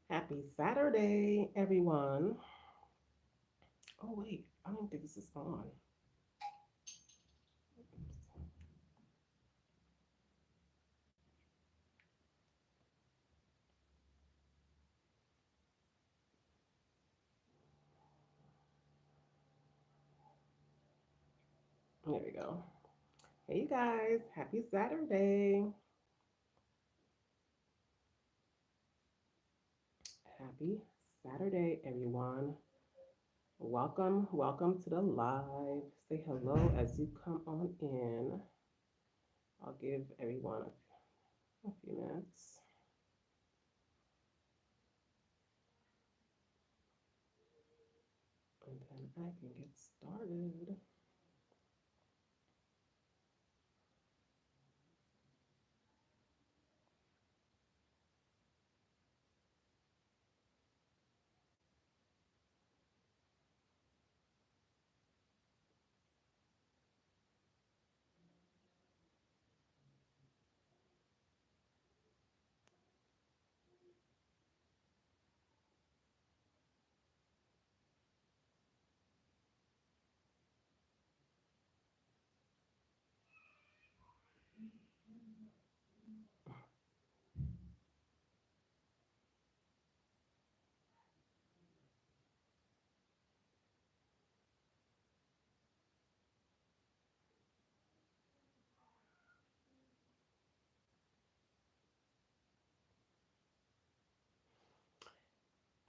Happy Saturday, everyone. Oh, wait, I don't think this is on. There we go. Hey, you guys, happy Saturday. Happy Saturday, everyone. Welcome to the live. Say hello as you come on in. I'll give everyone a few minutes and then I can get started.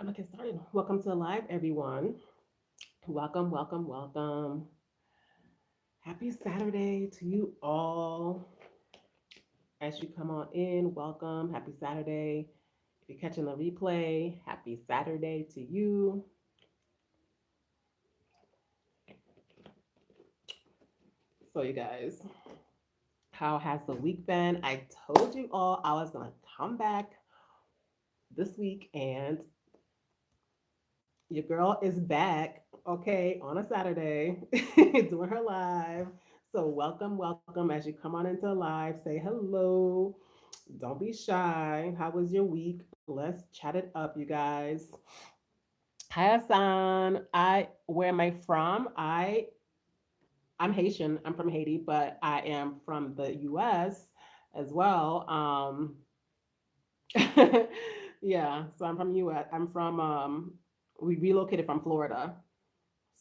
I'm gonna get started. Welcome to the live, everyone. Welcome. Happy Saturday to you all. As you come on in, welcome. Happy Saturday. If you're catching the replay, happy Saturday to you. So, you guys, how has the week been? I told you all I was going to come back this week, and your girl is back, okay, on a Saturday doing her live. So, welcome as you come on into live. Say hello. Don't be shy. How was your week? Let's chat it up, you guys. Hi Hassan. Where am I from? I'm Haitian. I'm from Haiti, but I am from the US as well. Yeah, so I'm from US. We relocated from Florida.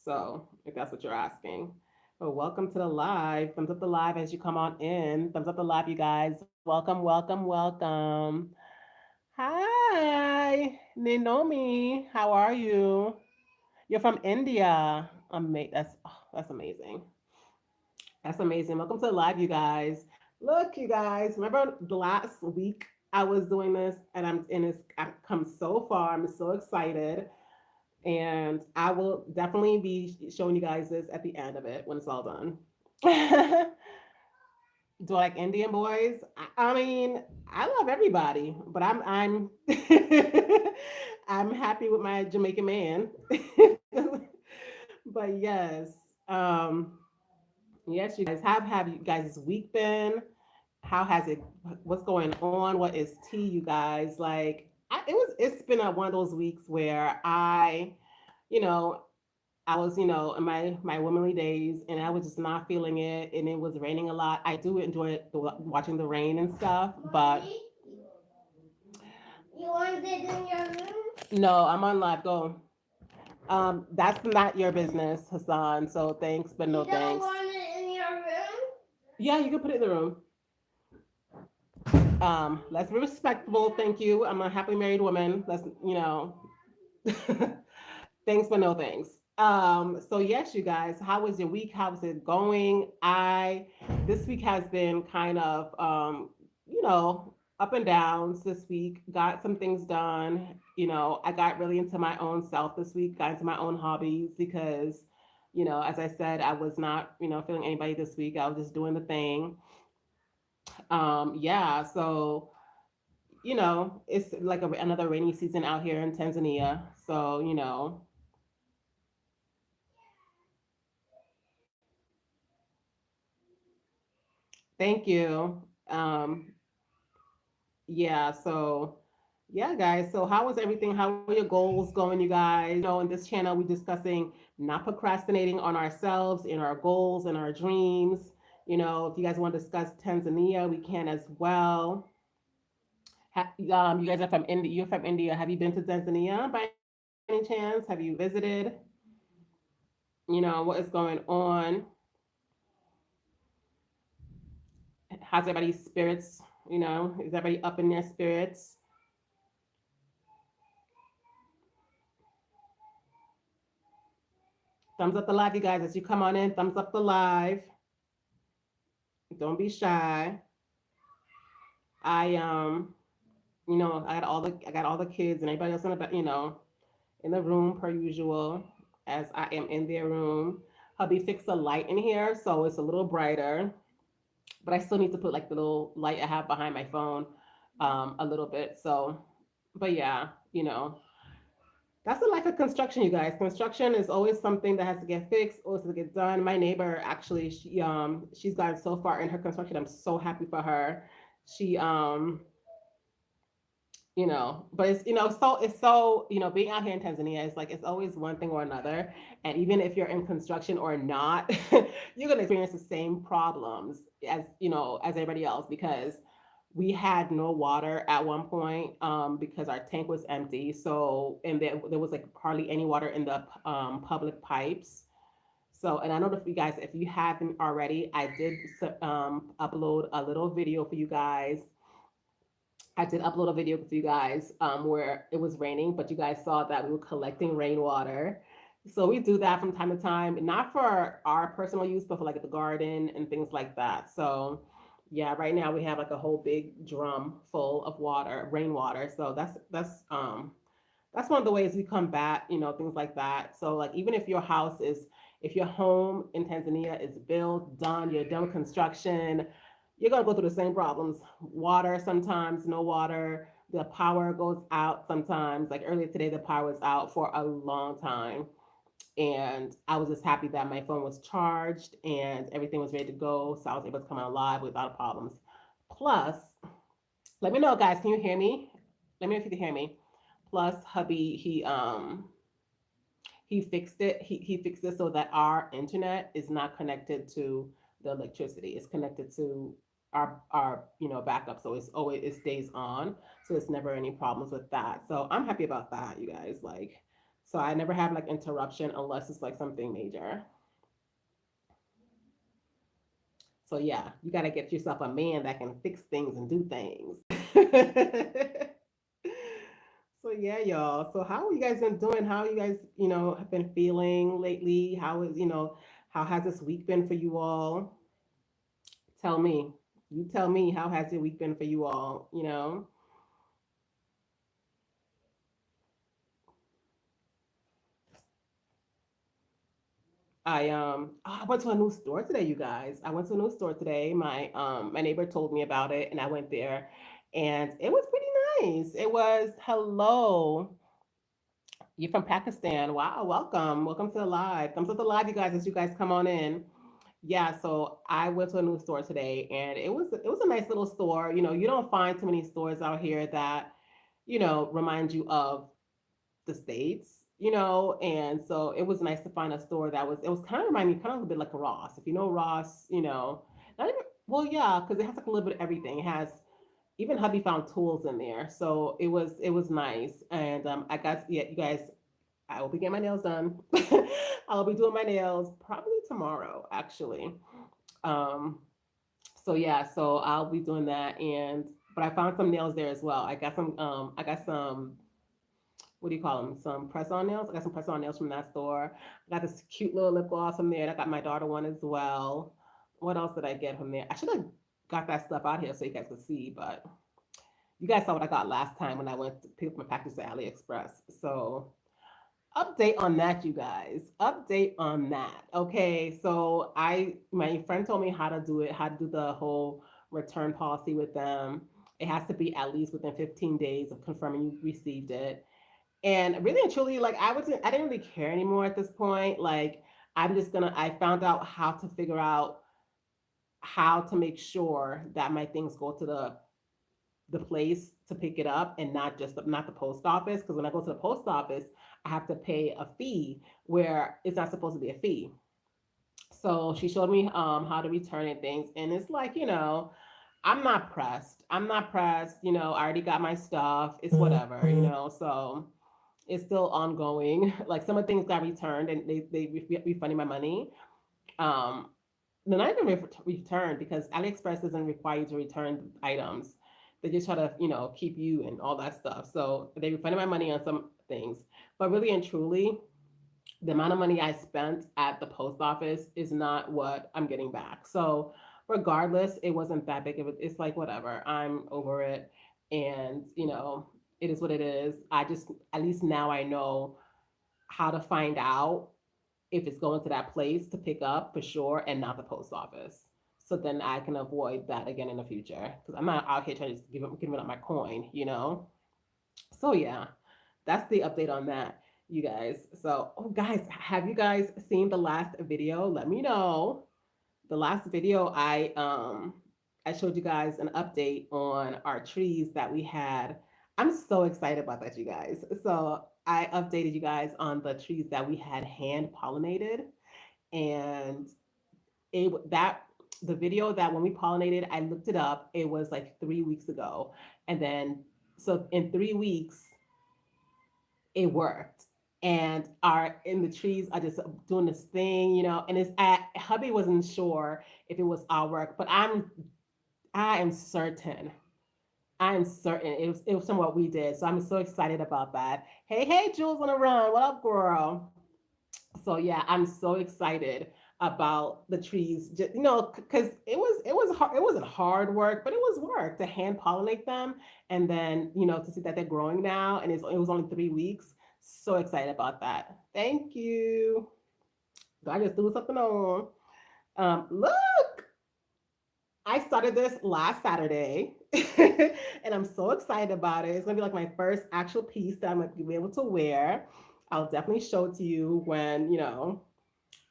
So if that's what you're asking. But welcome to the live. Thumbs up the live as you come on in. Thumbs up the live, you guys. Welcome. Hi, Ninomi. How are you? You're from India. That's amazing. That's amazing. Welcome to the live, you guys. Look, you guys. Remember the last week I was doing this, and I've come so far. I'm so excited, and I will definitely be showing you guys this at the end of it when it's all done. Do I like Indian boys? I mean, I love everybody, but I'm I'm happy with my Jamaican man. But yes, um, yes, you guys have you guys' week been? How has it? What's going on? What is tea, you guys? It's been one of those weeks where you know, I was, in my womanly days, and I was just not feeling it, and it was raining a lot. I do enjoy watching the rain and stuff, but you want it in your room? No, I'm on live. Go. That's not your business, Hassan. So thanks, but no thanks. You don't want it in your room? Yeah, you can put it in the room. Let's be respectful. Thank you. I'm a happily married woman. Thanks, but no thanks. So yes, you guys, how was your week? How was it going? This week has been kind of up and downs this week. Got some things done. I got really into my own self this week, got into my own hobbies because, as I said, I was not, feeling anybody this week. I was just doing the thing. Yeah, so it's like another rainy season out here in Tanzania. So, thank you. Yeah, so Yeah, guys. So how is everything? How are your goals going, you guys? In this channel, we're discussing not procrastinating on ourselves, in our goals and our dreams. If you guys want to discuss Tanzania, we can as well. You guys are from India. You're from India. Have you been to Tanzania by any chance? Have you visited? What is going on? How's everybody's spirits? Is everybody up in their spirits? Thumbs up the live, you guys. As you come on in, thumbs up the live. Don't be shy. I I got all the kids and everybody else in the room per usual, as I am in their room. Hubby fixed the light in here so it's a little brighter, but I still need to put like the little light I have behind my phone a little bit. So, but yeah, that's the life of construction, you guys. Construction is always something that has to get fixed, always to get done. My neighbor actually, she's gotten so far in her construction. I'm so happy for her. She but it's so being out here in Tanzania is like it's always one thing or another. And even if you're in construction or not, you're gonna experience the same problems as everybody else, because we had no water at one point, because our tank was empty. So, and there was like hardly any water in the public pipes. So, and I know, if you guys, if you haven't already, I did upload a little video for you guys. I did upload a video for you guys, where it was raining, but you guys saw that we were collecting rainwater. So we do that from time to time, not for our personal use, but for like the garden and things like that. So yeah, right now we have like a whole big drum full of water, rainwater. So that's one of the ways we combat, things like that. So like even if your home in Tanzania is built, done, you're done with construction, you're gonna go through the same problems. Water sometimes, no water. The power goes out sometimes. Like earlier today, the power was out for a long time. And I was just happy that my phone was charged and everything was ready to go. So I was able to come on live without problems. Plus, let me know, guys, can you hear me? Let me know if you can hear me. Plus, hubby, he fixed it. He fixed it so that our internet is not connected to the electricity. It's connected to our backup. So it stays on. So it's never any problems with that. So I'm happy about that, you guys. Like, so I never have like interruption unless it's like something major. So yeah, you gotta get yourself a man that can fix things and do things. So yeah, y'all. So how are you guys been doing? How you guys, have been feeling lately? How has this week been for you all? Tell me. You tell me, how has your week been for you all? I went to a new store today, you guys. I went to a new store today. My neighbor told me about it and I went there and it was pretty nice. It was hello. You're from Pakistan. Wow, welcome. Welcome to the live. Thumbs up the live, you guys, as you guys come on in. Yeah, so I went to a new store today and it was a nice little store. You don't find too many stores out here that, remind you of the States, and so it was nice to find a store that was, it was kind of remind me kind of a bit like Ross. If you know Ross, not even, well, yeah, because it has like a little bit of everything. It has, even hubby found tools in there. So it was nice. And I got, yeah, you guys, I will be getting my nails done. I'll be doing my nails probably tomorrow, actually. Um, so yeah, so I'll be doing that. And but I found some nails there as well. I got some, what do you call them? Some press on nails. I got some press on nails from that store. I got this cute little lip gloss from there. And I got my daughter one as well. What else did I get from there? I should have got that stuff out here so you guys could see, but you guys saw what I got last time when I went to pick up my package to AliExpress. So update on that, you guys. Update on that. Okay, so my friend told me how to do it, how to do the whole return policy with them. It has to be at least within 15 days of confirming you received it. And really and truly, like I didn't really care anymore at this point. Like I found out how to figure out how to make sure that my things go to the the place to pick it up and not the post office, because when I go to the post office, I have to pay a fee where it's not supposed to be a fee. So she showed me how to return and things, and it's like, I'm not pressed. I'm not pressed. I already got my stuff. It's whatever. So it's still ongoing. Like some of the things got returned and they refunded my money. Um, no, not even returned, because AliExpress doesn't require you to return items. They just try to, keep you and all that stuff. So they refunded my money on some things. But really and truly, the amount of money I spent at the post office is not what I'm getting back. So regardless, it wasn't that big of a, it's like whatever. I'm over it. And, it is what it is. I just, at least now I know how to find out if it's going to that place to pick up for sure and not the post office. So then I can avoid that again in the future. Because I'm not out here trying to just giving up my coin. So yeah, that's the update on that, you guys. So, oh guys, have you guys seen the last video? Let me know. The last video I showed you guys an update on our trees that we had. I'm so excited about that, you guys. So I updated you guys on the trees that we had hand pollinated, and that the video that when we pollinated, I looked it up. It was like 3 weeks ago, and then so in 3 weeks it worked. And our in the trees are just doing this thing. And it's hubby wasn't sure if it was our work, but I am certain. I am certain it was from what we did. So I'm so excited about that. Hey, hey, Jules on the run. What up, girl? So yeah, I'm so excited about the trees. Because it was hard. It wasn't hard work, but it was work to hand pollinate them, and then to see that they're growing now, and it was only 3 weeks. So excited about that. Thank you. I just threw something on. Look, I started this last Saturday, and I'm so excited about it. It's gonna be like my first actual piece that I'm gonna be able to wear. I'll definitely show it to you when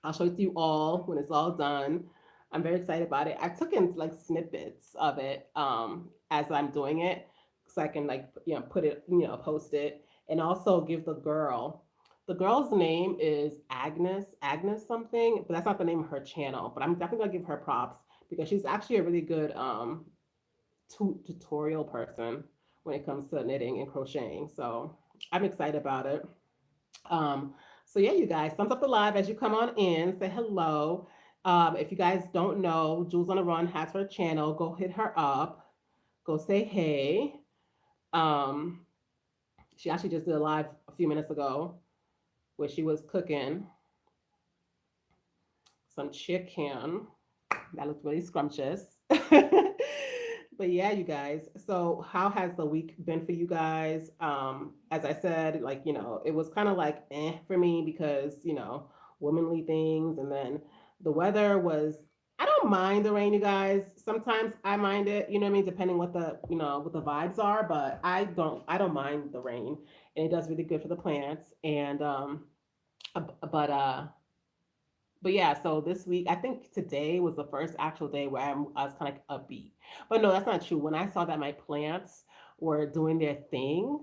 I'll show it to you all when it's all done. I'm very excited about it. I took in like snippets of it as I'm doing it, so I can like put it, post it, and also give the girl. The girl's name is Agnes something, but that's not the name of her channel. But I'm definitely gonna give her props because she's actually a really good tutorial person when it comes to knitting and crocheting. So I'm excited about it. So yeah, you guys, thumbs up the live as you come on in, say hello. If you guys don't know, Jules on the Run has her channel. Go hit her up. Go say hey. Um, she actually just did a live a few minutes ago where she was cooking some chicken. That looked really scrumptious. But yeah, you guys. So how has the week been for you guys? As I said, like, it was kind of like for me because, womanly things. And then the weather was, I don't mind the rain, you guys. Sometimes I mind it, you know what I mean, depending what the vibes are, but I don't mind the rain. And it does really good for the plants. And but but yeah, so this week, I think today was the first actual day where I was kind of like upbeat. But no, that's not true. When I saw that my plants were doing their thing,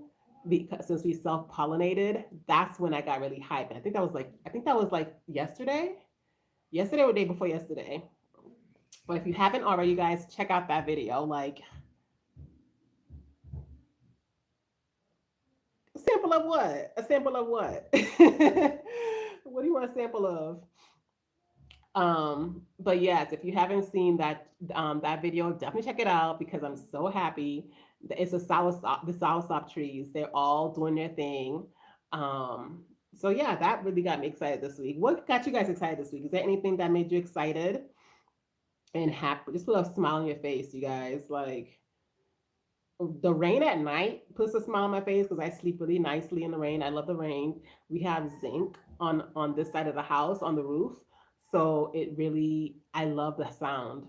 because since we self pollinated, that's when I got really hyped. And I think that was like yesterday or the day before yesterday. But if you haven't already, you guys check out that video. Like, a sample of what? A sample of what? What do you want a sample of? But yes, if you haven't seen that video, definitely check it out because I'm so happy. It's the soursop trees. They're all doing their thing. So yeah, that really got me excited this week. What got you guys excited this week? Is there anything that made you excited and happy? Just put a smile on your face, you guys. Like the rain at night puts a smile on my face because I sleep really nicely in the rain. I love the rain. We have zinc on this side of the house on the roof, so it really I love the sound.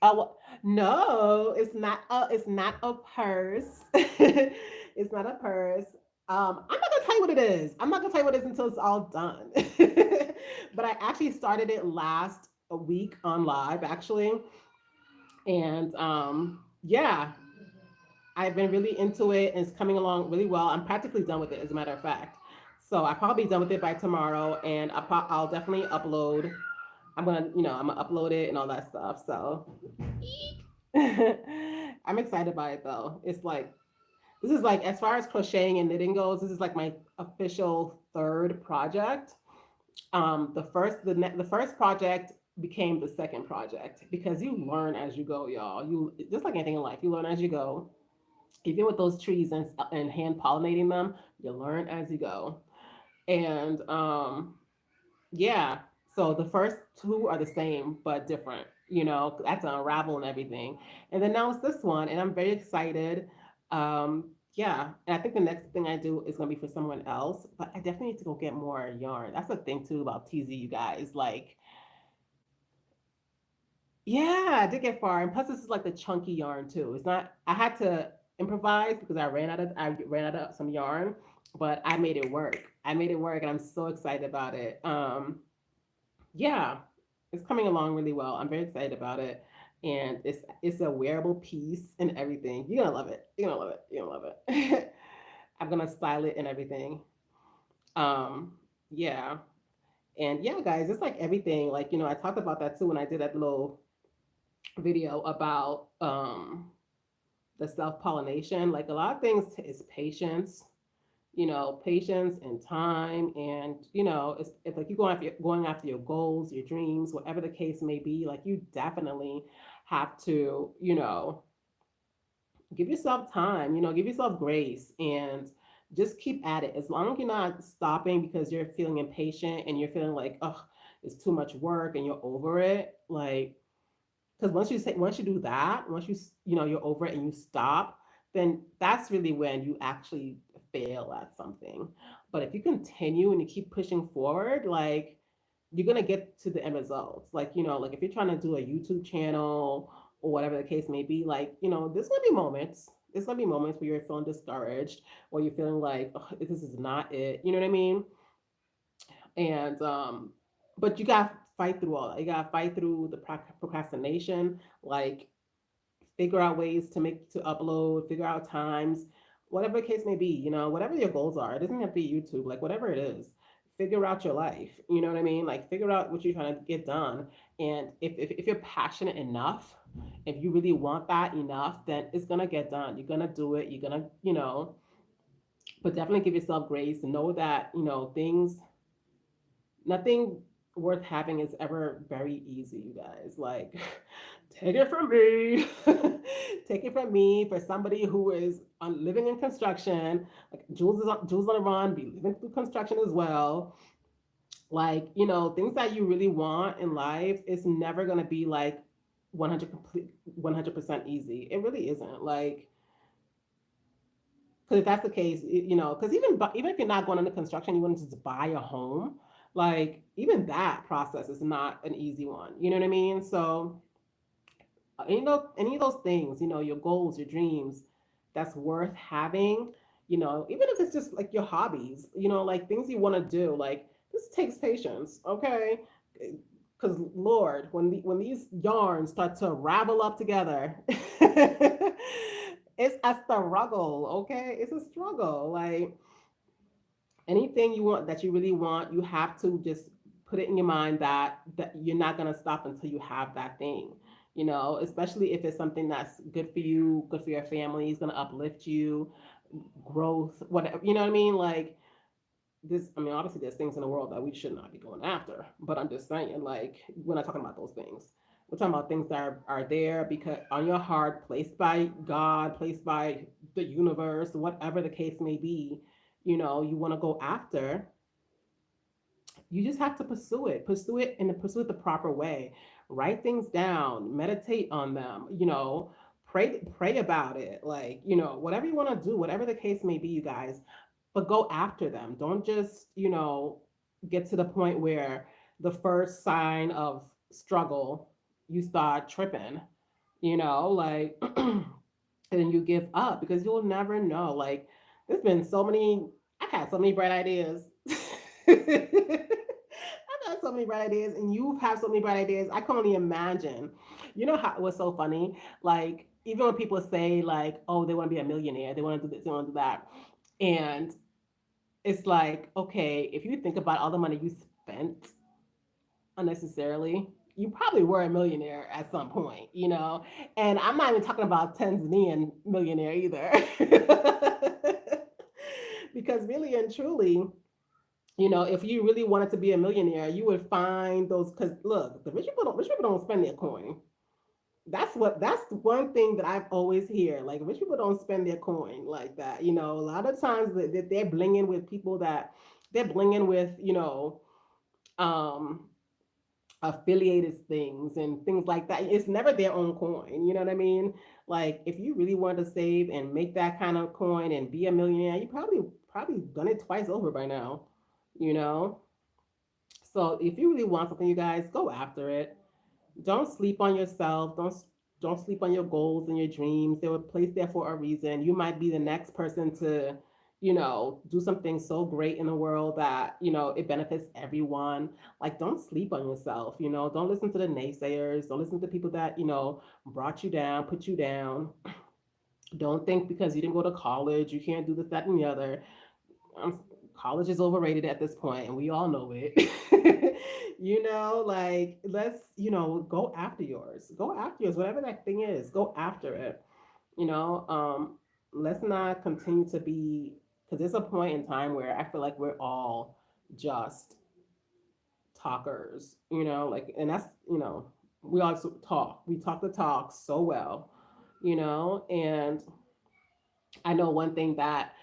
Oh no, it's not a purse. It's not a purse. I'm not gonna tell you what it is. I'm not gonna tell you what it is until it's all done. But I actually started it last a week on live actually, and yeah, I've been really into it and it's coming along really well. I'm practically done with it, as a matter of fact. So I'll probably be done with it by tomorrow, and I'll definitely upload. I'm gonna upload it and all that stuff. So I'm excited by it though. It's like this is like as far as crocheting and knitting goes, this is like my official third project. The first project became the second project because you learn as you go, y'all. You just like anything in life, you learn as you go. Even with those trees and hand pollinating them, you learn as you go. And yeah, so the first two are the same but different. That's an unravel and everything. And then now it's this one, and I'm very excited. Yeah, and I think the next thing I do is gonna be for someone else, but I definitely need to go get more yarn. That's the thing too about TZ, you guys. Like, yeah, I did get far, and plus this is like the chunky yarn too. It's not. I had to improvise because I ran out of some yarn, but I made it work. I made it work, and I'm so excited about it. Yeah, it's coming along really well. I'm very excited about it, and it's a wearable piece and everything. You're gonna love it. You're gonna love it. You're gonna love it. I'm gonna style it and everything. Um, yeah, and yeah, guys, it's like everything. Like I talked about that too when I did that little video about the self pollination. Like a lot of things is patience, patience and time. And, it's like you going after your goals, your dreams, whatever the case may be, like you definitely have to, give yourself time, give yourself grace and just keep at it. As long as you're not stopping because you're feeling impatient and you're feeling like, oh, it's too much work and you're over it. Like, because once you do that, once you're over it and you stop, then that's really when you actually fail at something. But if you continue and you keep pushing forward, like you're gonna get to the end results. Like like if you're trying to do a YouTube channel or whatever the case may be, like there's gonna be moments. There's gonna be moments where you're feeling discouraged or you're feeling like, oh, this is not it. You know what I mean? And but you gotta fight through all that. You gotta fight through the procrastination. Like figure out ways to upload, figure out times, whatever the case may be. Whatever your goals are. It doesn't have to be YouTube. Like whatever it is, figure out your life. You know what I mean? Like figure out what you're trying to get done. And if you're passionate enough, if you really want that enough, then it's gonna get done. You're gonna do it. You're gonna, but definitely give yourself grace and know that things nothing worth having is ever very easy, you guys. Like, take it from me. Take it from me for somebody who is living in construction. Like, Jules on the run, be living through construction as well. Like, things that you really want in life is never going to be like 100% easy. It really isn't. Like, because if that's the case, because even if you're not going into construction, you want to just buy a home. Like even that process is not an easy one. You know what I mean? So any of those things, your goals, your dreams, that's worth having. Even if it's just like your hobbies, like things you want to do. Like this takes patience, okay? Because Lord, when these yarns start to ravel up together, it's a struggle, okay? It's a struggle. Like anything you want that you really want, you have to just put it in your mind that you're not gonna stop until you have that thing. Especially if it's something that's good for you, good for your family, it's gonna uplift you, growth, whatever. You know what I mean? Like this. I mean, obviously, there's things in the world that we should not be going after, but I'm just saying, like, we're not talking about those things. We're talking about things that are there because on your heart, placed by God, placed by the universe, whatever the case may be, you want to go after. You just have to pursue it and pursue it the proper way. Write things down, meditate on them, pray about it. Like, whatever you want to do, whatever the case may be, you guys, but go after them. Don't just, get to the point where the first sign of struggle, you start tripping, like, and then you give up because you'll never know. Like, there's been so many, I've had so many bright ideas. I've had so many bright ideas, and you've had so many bright ideas. I can only imagine, You know how it was so funny? Like, even when people say, like, oh, they want to be a millionaire, they want to do this, they want to do that. And it's like, okay, if you think about all the money you spent unnecessarily, you probably were a millionaire at some point, you know? And I'm not even talking about Tanzanian millionaire either. Because really and truly, you know, if you really wanted to be a millionaire, you would find those. Because look, the rich people don't spend their coin. That's one thing that I've always hear. Like rich people don't spend their coin like that. You know, a lot of times that they're blinging with people that they're blinging with. You know, um, affiliated things and things like that. It's never their own coin. You know what I mean? Like if you really want to save and make that kind of coin and be a millionaire, you probably done it twice over by now. You know, so if you really want something, you guys go after it. Don't sleep on yourself. Don't sleep on your goals and your dreams. They were placed there for a reason. You might be the next person to, you know, do something so great in the world that, you know, it benefits everyone. Like don't sleep on yourself, you know. Don't listen to the naysayers. Don't listen to people that, you know, brought you down, put you down. Don't think because you didn't go to college, you can't do this, that, and the other. um, College is overrated at this point, and we all know it. You know, like let's, you know, go after yours. Go after yours, whatever that thing is. Go after it. You know, let's not continue to be because there's a point in time where I feel like we're all just talkers. You know, like, and that's you know, we also talk. We talk the talk so well. You know, and I know one thing that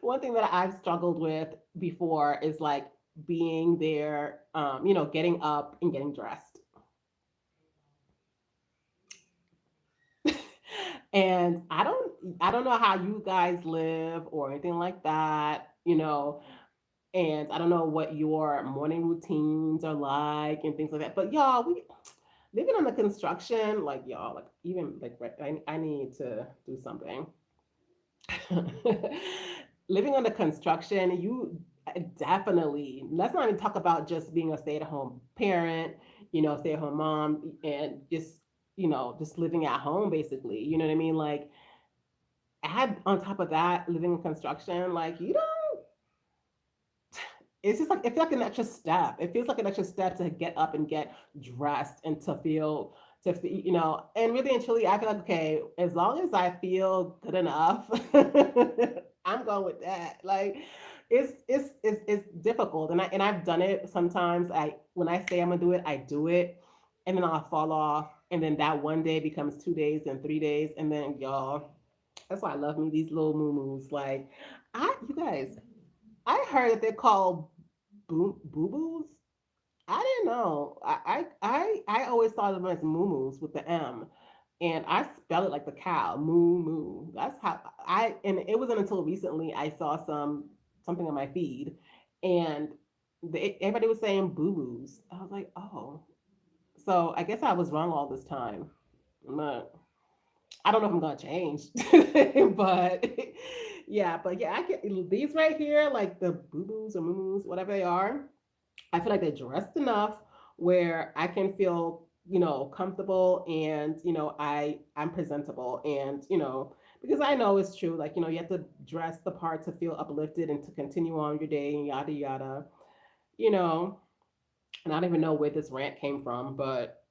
one thing that I've struggled with before is like being there, you know, getting up and getting dressed. And I don't know how you guys live or anything like that, you know, and I don't know what your morning routines are like and things like that. But y'all, we living on the construction, like y'all, like even like I need to do something. Living under construction, you definitely, let's not even talk about just being a stay at home parent, you know, stay at home mom, and just, you know, just living at home basically. You know what I mean? Like, add on top of that, living in construction, like, you don't, it's just like, it feels like an extra step. It feels like an extra step to get up and get dressed and to feel you know, and really and truly, I feel like okay, as long as I feel good enough, I'm going with that. Like, it's difficult, and I've done it sometimes. I when I say I'm gonna do it, and then I'll fall off, and then that one day becomes 2 days and 3 days, and then y'all, that's why I love me these little moo Like, you guys, I heard that they're called boo boos. I didn't know. I always thought of them as moo with the M, and I spell it like the cow, moo moo. That's how and it wasn't until recently I saw something on my feed, and everybody was saying boo boos. I was like, oh, so I guess I was wrong all this time. But I don't know if I'm gonna change, but but yeah, I get these right here, like the boo boos or moo whatever they are. I feel like they're dressed enough where I can feel, you know, comfortable and, you know, I'm presentable and, you know, because I know it's true. Like, you know, you have to dress the part to feel uplifted and to continue on your day and yada yada, you know. And I don't even know where this rant came from, but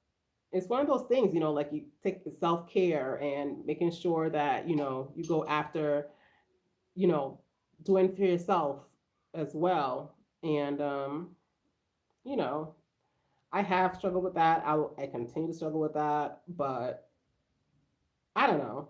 it's one of those things, you know, like you take self care and making sure that, you know, you go after, you know, doing for yourself as well. And you know, I have struggled with that. I continue to struggle with that, but I don't know.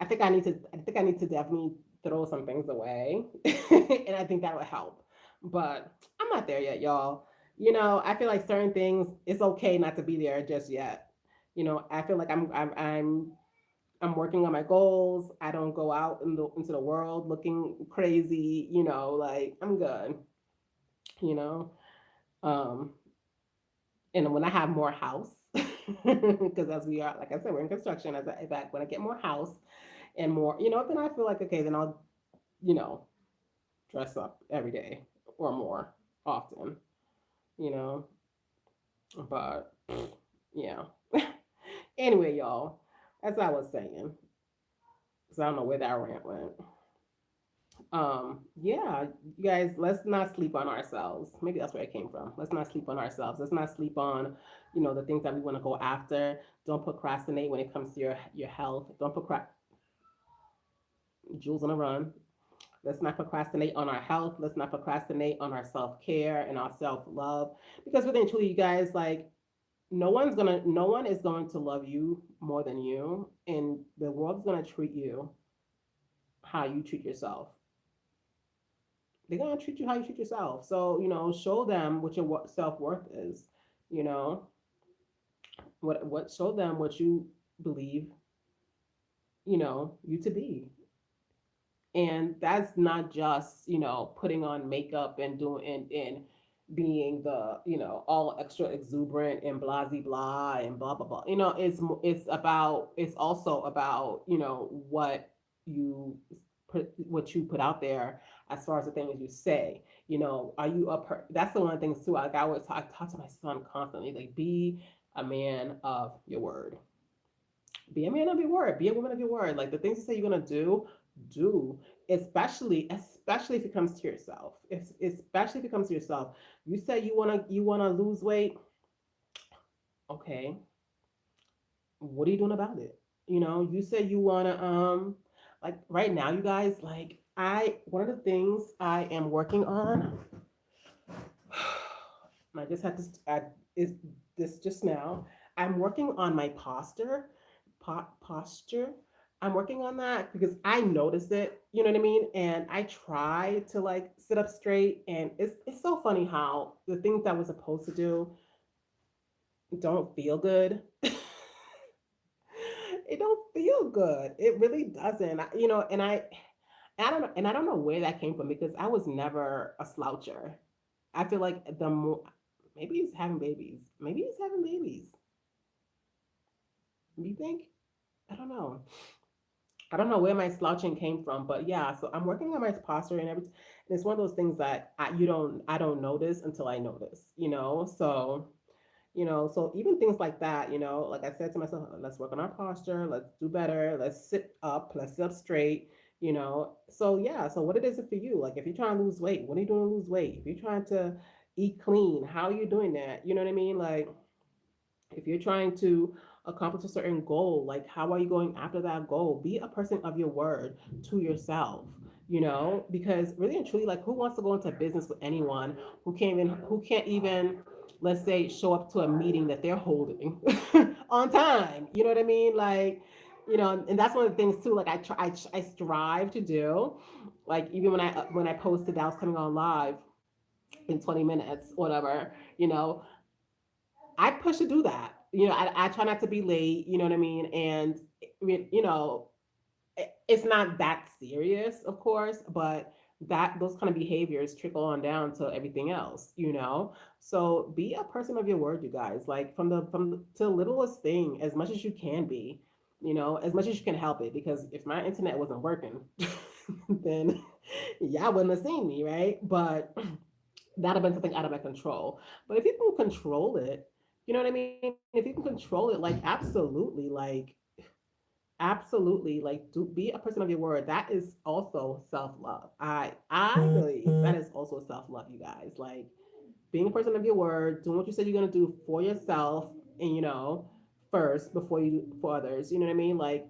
I think I need to definitely throw some things away, and I think that would help. But I'm not there yet, y'all. You know, I feel like certain things it's okay not to be there just yet. You know, I feel like I'm working on my goals. I don't go out into the world looking crazy. You know, like I'm good. You know, um, and when I have more house, because as we are, like I said, we're in construction. When I get more house and more, you know, then I feel like okay, then I'll, you know, dress up every day or more often, you know. But Yeah. Anyway, y'all, as I was saying, because I don't know where that rant went. Yeah, you guys, let's not sleep on ourselves. Maybe that's where it came from. Let's not sleep on ourselves. Let's not sleep on, the things that we want to go after. Don't procrastinate when it comes to your health. Don't procrastinate. Jules on a run. Let's not procrastinate on our health. Let's not procrastinate on our self care and our self love. Because really and truly, you guys, like, no one is going to love you more than you, and the world's gonna treat you how you treat yourself. They're gonna treat you how you treat yourself. So show them what your self worth is. You know what show them what you believe. You to be, and that's not just putting on makeup and doing and being the all extra exuberant and blah blah blah and blah blah blah. It's also about you what you put out there as far as the things you say. Are you that's the one of the things too. Like I always talk to my son constantly, like, be a man of your word. Be a man of your word. Be a woman of your word. Like the things you say you're gonna do. Especially if it comes to yourself. Especially if it comes to yourself. You say you wanna lose weight. Okay, what are you doing about it? You say you wanna like right now, you guys. Like I one of the things I am working on. I just had to is this just now. I'm working on my posture. I'm working on that because I notice it, you know what I mean? And I try to like sit up straight, and it's so funny how the things that we're supposed to do don't feel good. It don't feel good. It really doesn't. I don't know, and I don't know where that came from because I was never a sloucher. I feel like the more maybe he's having babies. Maybe he's having babies. You think? I don't know. I don't know where my slouching came from, but yeah. So I'm working on my posture and everything. And it's one of those things that I don't notice until I notice. So even things like that. Like I said to myself, let's work on our posture. Let's do better. Let's sit up. Let's sit up straight. So yeah. So what it is for you? Like if you're trying to lose weight, what are you doing to lose weight? If you're trying to eat clean, how are you doing that? You know what I mean? Like if you're trying to accomplish a certain goal, like how are you going after that goal? Be a person of your word to yourself, because really and truly, like who wants to go into business with anyone who can't even, let's say, show up to a meeting that they're holding on time? You know what I mean? Like, and that's one of the things too. Like I strive to do, like even when I posted that I was coming on live in 20 minutes, whatever, I push to do that. I try not to be late, you know what I mean? And, it's not that serious, of course, but that those kind of behaviors trickle on down to everything else. So be a person of your word, you guys. Like to the littlest thing, as much as you can be, as much as you can help it. Because if my internet wasn't working, then y'all wouldn't have seen me, right? But that'd have been something out of my control. But if you can control it, you know what I mean? If you can control it, like absolutely, like be a person of your word. That is also self love. I believe that is also self love, you guys. Like being a person of your word, doing what you said you're gonna do for yourself, and first before you do for others. You know what I mean? Like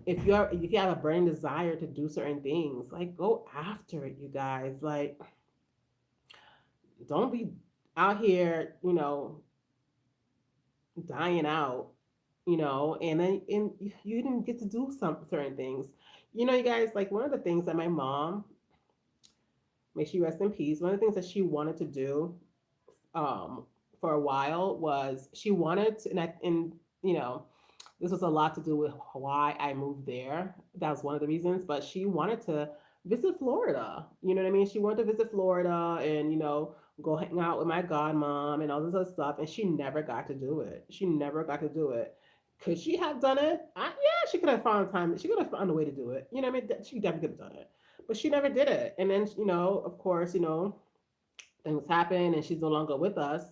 if you have a burning desire to do certain things, like go after it, you guys. Like don't be out here, dying out, and then you didn't get to do some certain things. You guys, like one of the things that my mom, may she rest in peace, one of the things that she wanted to do um for a while was she wanted to, and you know, this was a lot to do with why I moved there. That was one of the reasons, but she wanted to visit Florida. You know what I mean? She wanted to visit Florida and, go hang out with my godmom and all this other stuff. And she never got to do it. She never got to do it. Could she have done it? Yeah, she could have found time. She could have found a way to do it. You know what I mean? She definitely could have done it. But she never did it. And then, of course, things happen and she's no longer with us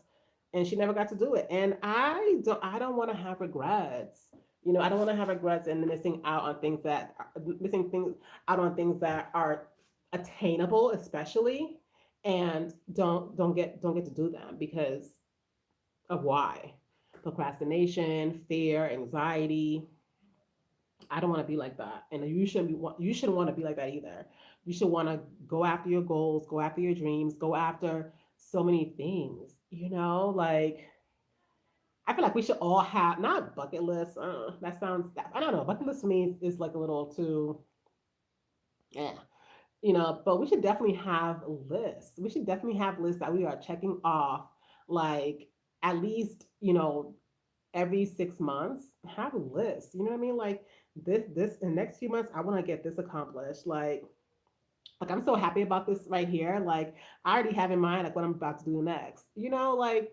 and she never got to do it. And I don't want to have regrets. I don't want to have regrets and missing out on things that missing things out on things that are attainable, especially, and don't get to do them because of why. Procrastination, fear, anxiety. I don't want to be like that. And you shouldn't want to be like that either. You should want to go after your goals, go after your dreams, go after so many things, like I feel like we should all have not bucket lists. That sounds I don't know. Bucket list for me is like a little too yeah. But we should definitely have lists. We should definitely have lists that we are checking off like at least, every 6 months, have a list. You know what I mean? Like this in the next few months, I want to get this accomplished. Like I'm so happy about this right here. Like I already have in mind like what I'm about to do next. Like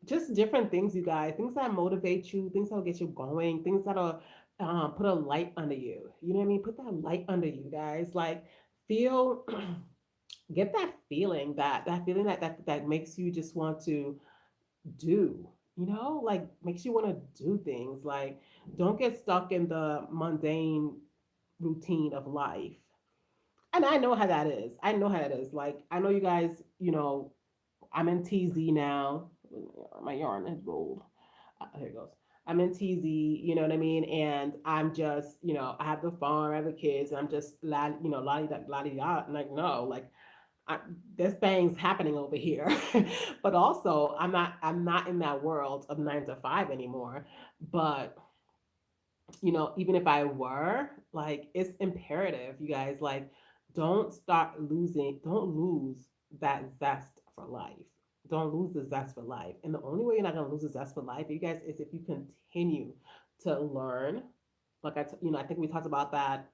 just different things, you guys. Things that motivate you, things that'll get you going, things that'll put a light under you. You know what I mean? Put that light under you, guys. Like feel, get that feeling, that feeling that makes you just want to do, like makes you want to do things. Like don't get stuck in the mundane routine of life. And I know how that is. I know how that is. Like I know you guys, I'm in TZ now. My yarn is rolled. Here it goes. I'm in TZ, you know what I mean? And I'm just, I have the farm, I have the kids, and I'm just, lottie da, lottie da. Like, no, like, I, there's things happening over here. But also, I'm not in that world of 9 to 5 anymore. But even if I were, like, it's imperative, you guys, like, don't lose that zest for life. Don't lose the zest for life. And the only way you're not going to lose the zest for life, you guys, is if you continue to learn. Like, I think we talked about that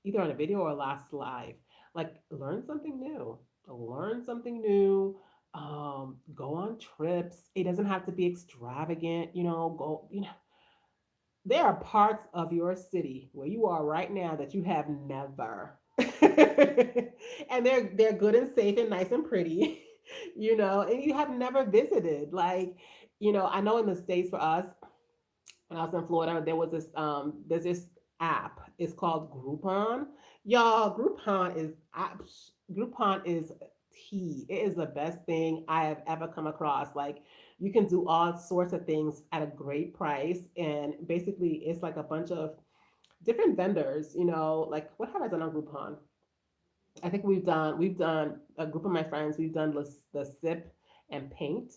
either on a video or last live. Like, learn something new. Learn something new. Go on trips. It doesn't have to be extravagant, there are parts of your city where you are right now that you have never. And they're good and safe and nice and pretty, and you have never visited. Like, I know in the States for us, when I was in Florida, there's this app. It's called Groupon. Y'all, Groupon is tea. It is the best thing I have ever come across. Like you can do all sorts of things at a great price, and basically it's like a bunch of different vendors. Like what have I done on Groupon? I think we've done a group of my friends. We've done the sip and paint.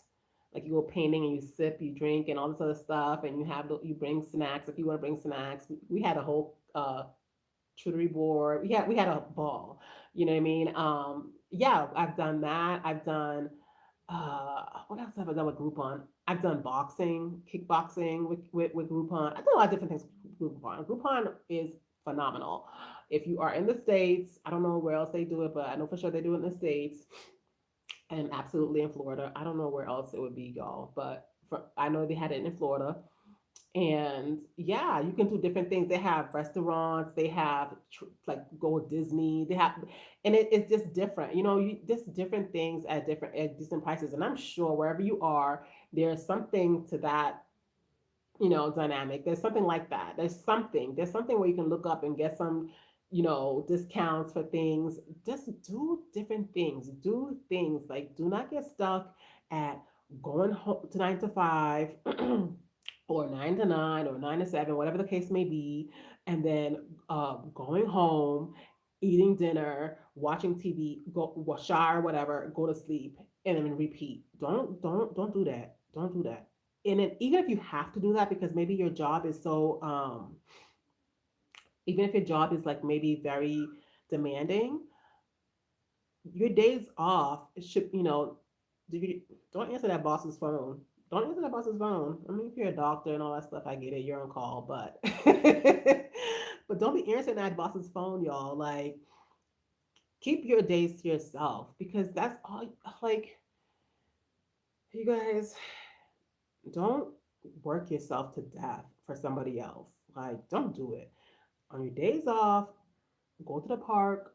Like you go painting and you sip, you drink, and all this other stuff, and you bring snacks if you want to bring snacks. We had a whole charcuterie board. We had a ball. You know what I mean? Yeah, I've done that. I've done what else have I done with Groupon? I've done boxing, kickboxing with Groupon. I've done a lot of different things with Groupon. Groupon is phenomenal. If you are in the States, I don't know where else they do it, but I know for sure they do it in the States and absolutely in Florida. I don't know where else it would be, y'all, but I know they had it in Florida. And yeah, you can do different things. They have restaurants, they have like go Disney, they have, and it's just different. Just different things at different prices. And I'm sure wherever you are, there's something to that, dynamic. There's something like that. There's something where you can look up and get some, discounts for things. Just do different things. Do things like do not get stuck at going home to 9 to 5 or 9 to 9 or 9 to 7, whatever the case may be, and then going home, eating dinner, watching TV, go shower, whatever, go to sleep, and then repeat. Don't do that. Don't do that. And then even if you have to do that because maybe your job is so even if your job is like maybe very demanding, your days off should, don't answer that boss's phone. Don't answer that boss's phone. I mean, if you're a doctor and all that stuff, I get it. You're on call, but but don't be answering that boss's phone, y'all. Like, keep your days to yourself because that's all. Like, you guys, don't work yourself to death for somebody else. Like, don't do it. On your days off, go to the park,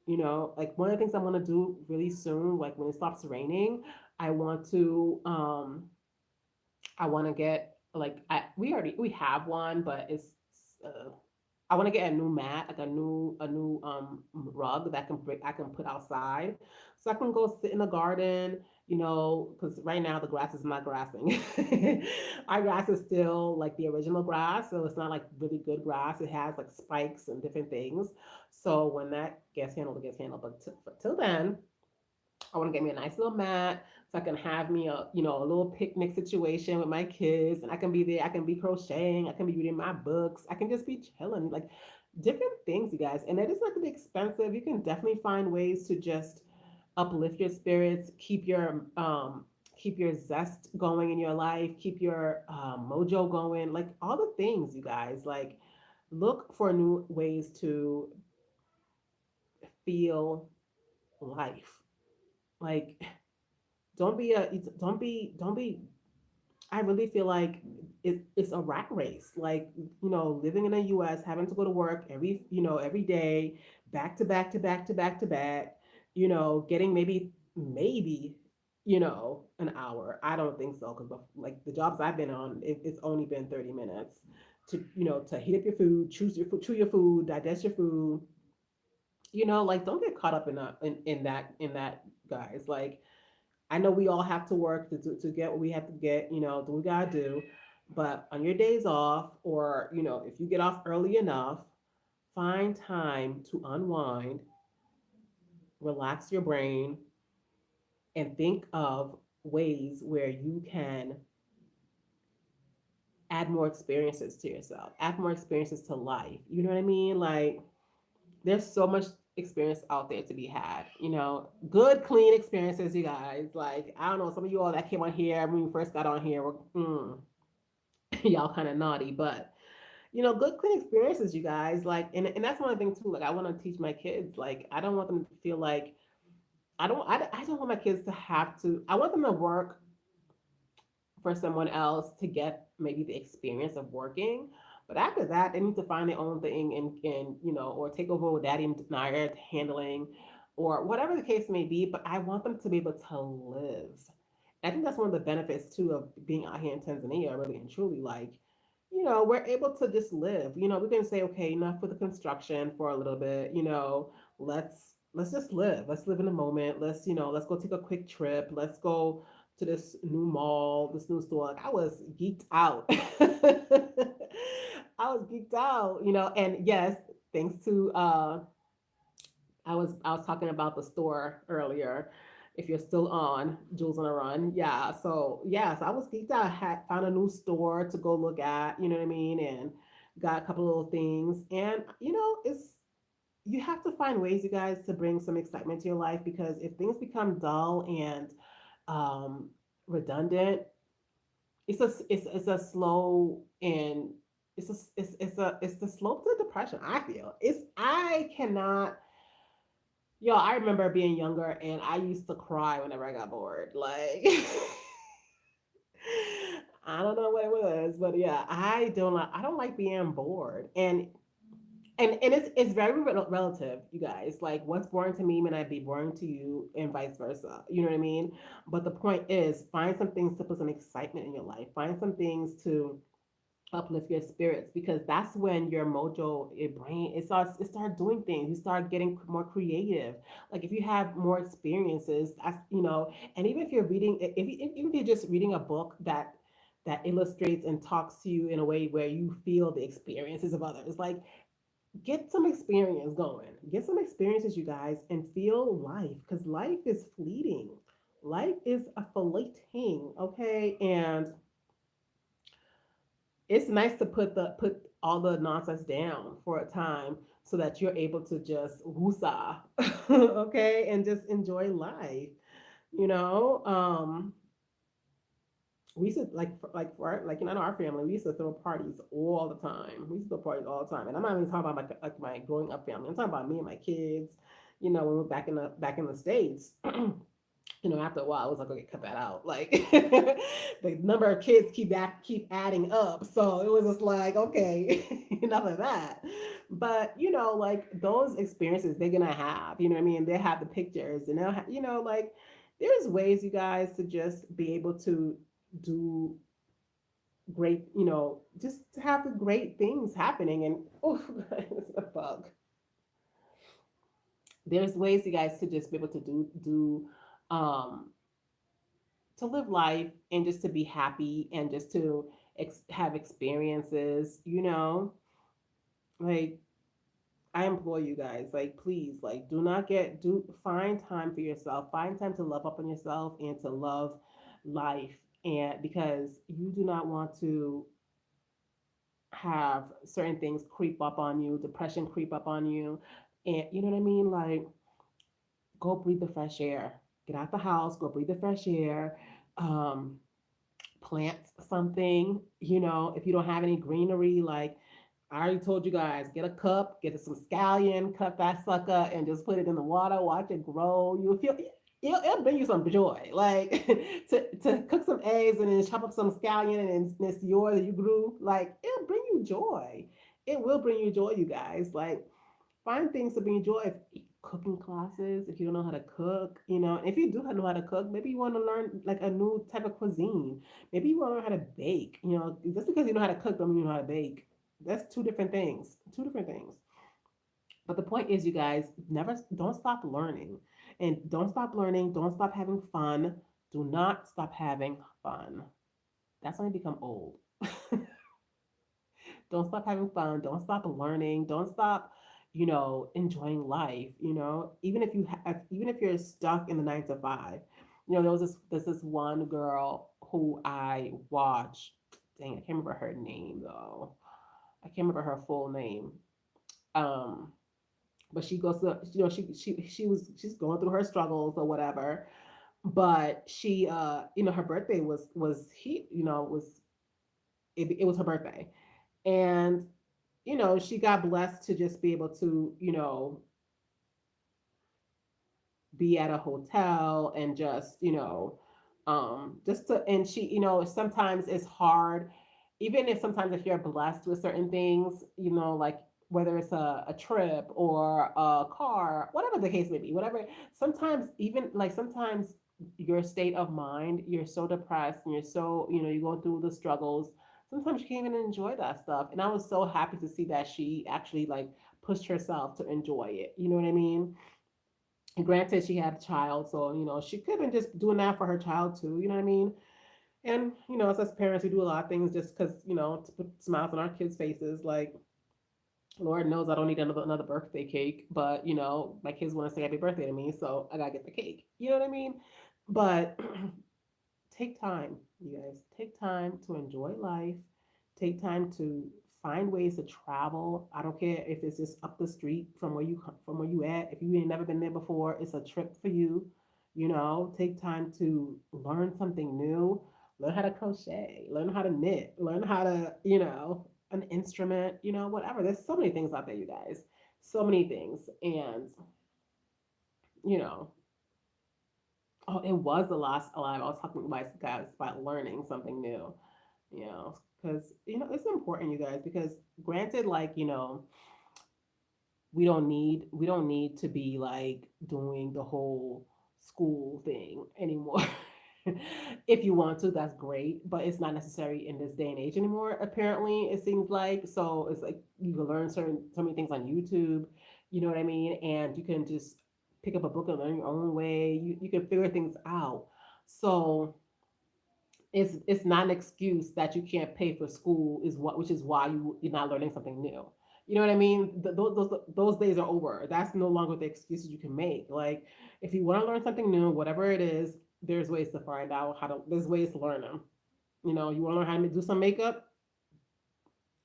Like one of the things I want to do really soon, like when it stops raining, I want to I want to get like we have one, but it's uh, I want to get a new mat, like a new rug that I can put outside, so I can go sit in the garden. Because right now the grass is not grassing. Our grass is still like the original grass, so it's not like really good grass. It has like spikes and different things. So when that gets handled, it gets handled. But till then, I want to get me a nice little mat so I can have me a little picnic situation with my kids, and I can be there. I can be crocheting. I can be reading my books. I can just be chilling, like different things, you guys. And it is not to be expensive. You can definitely find ways to just uplift your spirits, keep your zest going in your life, keep your mojo going, like all the things, you guys. Like look for new ways to feel life. Like don't be I really feel like it's a rat race. Like, living in the US, having to go to work every day, back to back to back to back to back, getting maybe, an hour. I don't think so. Because like the jobs I've been on, it's only been 30 minutes to heat up your food, chew your food, digest your food. Like don't get caught up in that, guys. Like I know we all have to work to get what we have to get, do what we gotta do. But on your days off, or, if you get off early enough, find time to unwind, relax your brain, and think of ways where you can add more experiences to yourself, add more experiences to life. You know what I mean? Like, there's so much experience out there to be had, good, clean experiences, you guys. Like, I don't know, some of you all that came on here when we first got on here were, y'all kind of naughty, but good clean experiences, you guys. Like, and that's one thing too. Like, I want to teach my kids. Like, I don't want them to feel like I don't want my kids to have to. I want them to work for someone else to get maybe the experience of working. But after that, they need to find their own thing and or take over with daddy and Naya handling, or whatever the case may be. But I want them to be able to live. I think that's one of the benefits too of being out here in Tanzania, really and truly. Like, we're able to just live. We can say, okay, enough with the construction for a little bit. Let's just live. Let's live in the moment. Let's go take a quick trip. Let's go to this new mall, this new store. Like, I was geeked out. I was geeked out, and yes, thanks to I was talking about the store earlier. If you're still on Jules on a Run, yeah. So yes, I was geeked out. I had found a new store to go look at. You know what I mean? And got a couple of little things. And it's you have to find ways, you guys, to bring some excitement to your life, because if things become dull and um, redundant, it's a slow and it's the slope to depression. I feel I cannot. Yo, I remember being younger and I used to cry whenever I got bored. Like, I don't know what it was, but yeah, I don't like being bored. And it's very relative, you guys. Like, what's boring to me may not be boring to you, and vice versa. You know what I mean? But the point is, find some things to put some excitement in your life. Find some things to uplift your spirits, because that's when your mojo, your brain, it starts doing things. You start getting more creative. Like, if you have more experiences, and even if you're reading, even if you're just reading a book that illustrates and talks to you in a way where you feel the experiences of others, like, get some experience going. Get some experiences, you guys, and feel life, because life is fleeting. Life is a fleeting, okay? And it's nice to put all the nonsense down for a time so that you're able to just woosah, okay, and just enjoy life. You know, we used to in our family, we used to throw parties all the time. We used to throw parties all the time, and I'm not even talking about my growing up family. I'm talking about me and my kids. When we're back in the states. After a while, I was like, okay, cut that out. Like the number of kids keep adding up. So it was just like, okay, enough of that. But like those experiences they're gonna have, you know what I mean? They have the pictures and they'll have, like there's ways you guys to just be able to do great, just to have the great things happening and oh, it's a bug. There's ways you guys to just be able to do um to live life and just to be happy and just to have experiences, like I implore you guys, like please, like do not get do find time for yourself, find time to love up on yourself and to love life, and because you do not want to have certain things creep up on you, depression creep up on you, and you know what I mean, like go breathe the fresh air, get out the house, go breathe the fresh air. um Plant something, if you don't have any greenery, like I already told you guys, get a cup, get some scallion, cut that sucker, and just put it in the water, watch it grow. You'll feel it'll bring you some joy. Like to cook some eggs and then chop up some scallion and it's yours that you grew, like it'll bring you joy. It will bring you joy, you guys. Like find things to bring you joy. Cooking classes, if you don't know how to cook, if you do know how to cook, maybe you want to learn like a new type of cuisine. Maybe you want to learn how to bake. Just because you know how to cook don't mean you know how to bake. That's two different things. Two different things. But the point is, you guys, never don't stop learning. And don't stop learning. Don't stop having fun. Do not stop having fun. That's when you become old. Don't stop having fun. Don't stop learning. Don't stop, enjoying life. Even if you're stuck in the 9 to 5. There was this one girl who I watched. Dang, I can't remember her name though. I can't remember her full name. Um, but she goes to, she's going through her struggles or whatever. But she, her birthday it was her birthday, and she got blessed to just be able to, be at a hotel and just, just to, and she, sometimes it's hard, even if sometimes if you're blessed with certain things, like whether it's a trip or a car, whatever the case may be, whatever, sometimes even like sometimes your state of mind, you're so depressed and you're so, you're going through the struggles. Sometimes you can't even enjoy that stuff. And I was so happy to see that she actually like pushed herself to enjoy it. You know what I mean? And granted, she had a child, so she could have been just doing that for her child too. You know what I mean? And as parents, we do a lot of things just because to put smiles on our kids' faces. Like Lord knows, I don't need another birthday cake, but my kids want to say happy birthday to me, so I gotta get the cake. You know what I mean? But take time, you guys. Take time to enjoy life. Take time to find ways to travel. I don't care if it's just up the street from where you at. If you ain't never been there before, it's a trip for you. Take time to learn something new. Learn how to crochet. Learn how to knit. Learn how to an instrument. Whatever. There's so many things out there, you guys. So many things, and you know oh, it was the last alive. I was talking to my guys about learning something new, because it's important, you guys, because granted, like we don't need to be like doing the whole school thing anymore. If you want to, that's great, but it's not necessary in this day and age anymore. Apparently, it seems like so. It's like you can learn so many things on YouTube. You know what I mean? And you can just pick up a book and learn your own way. You can figure things out. So it's not an excuse that you can't pay for school is what which is why you're not learning something new. You know what I mean? Those days are over. That's no longer the excuses you can make. Like if you want to learn something new, whatever it is, there's ways to find out how to. There's ways to learn them. You want to learn how to do some makeup.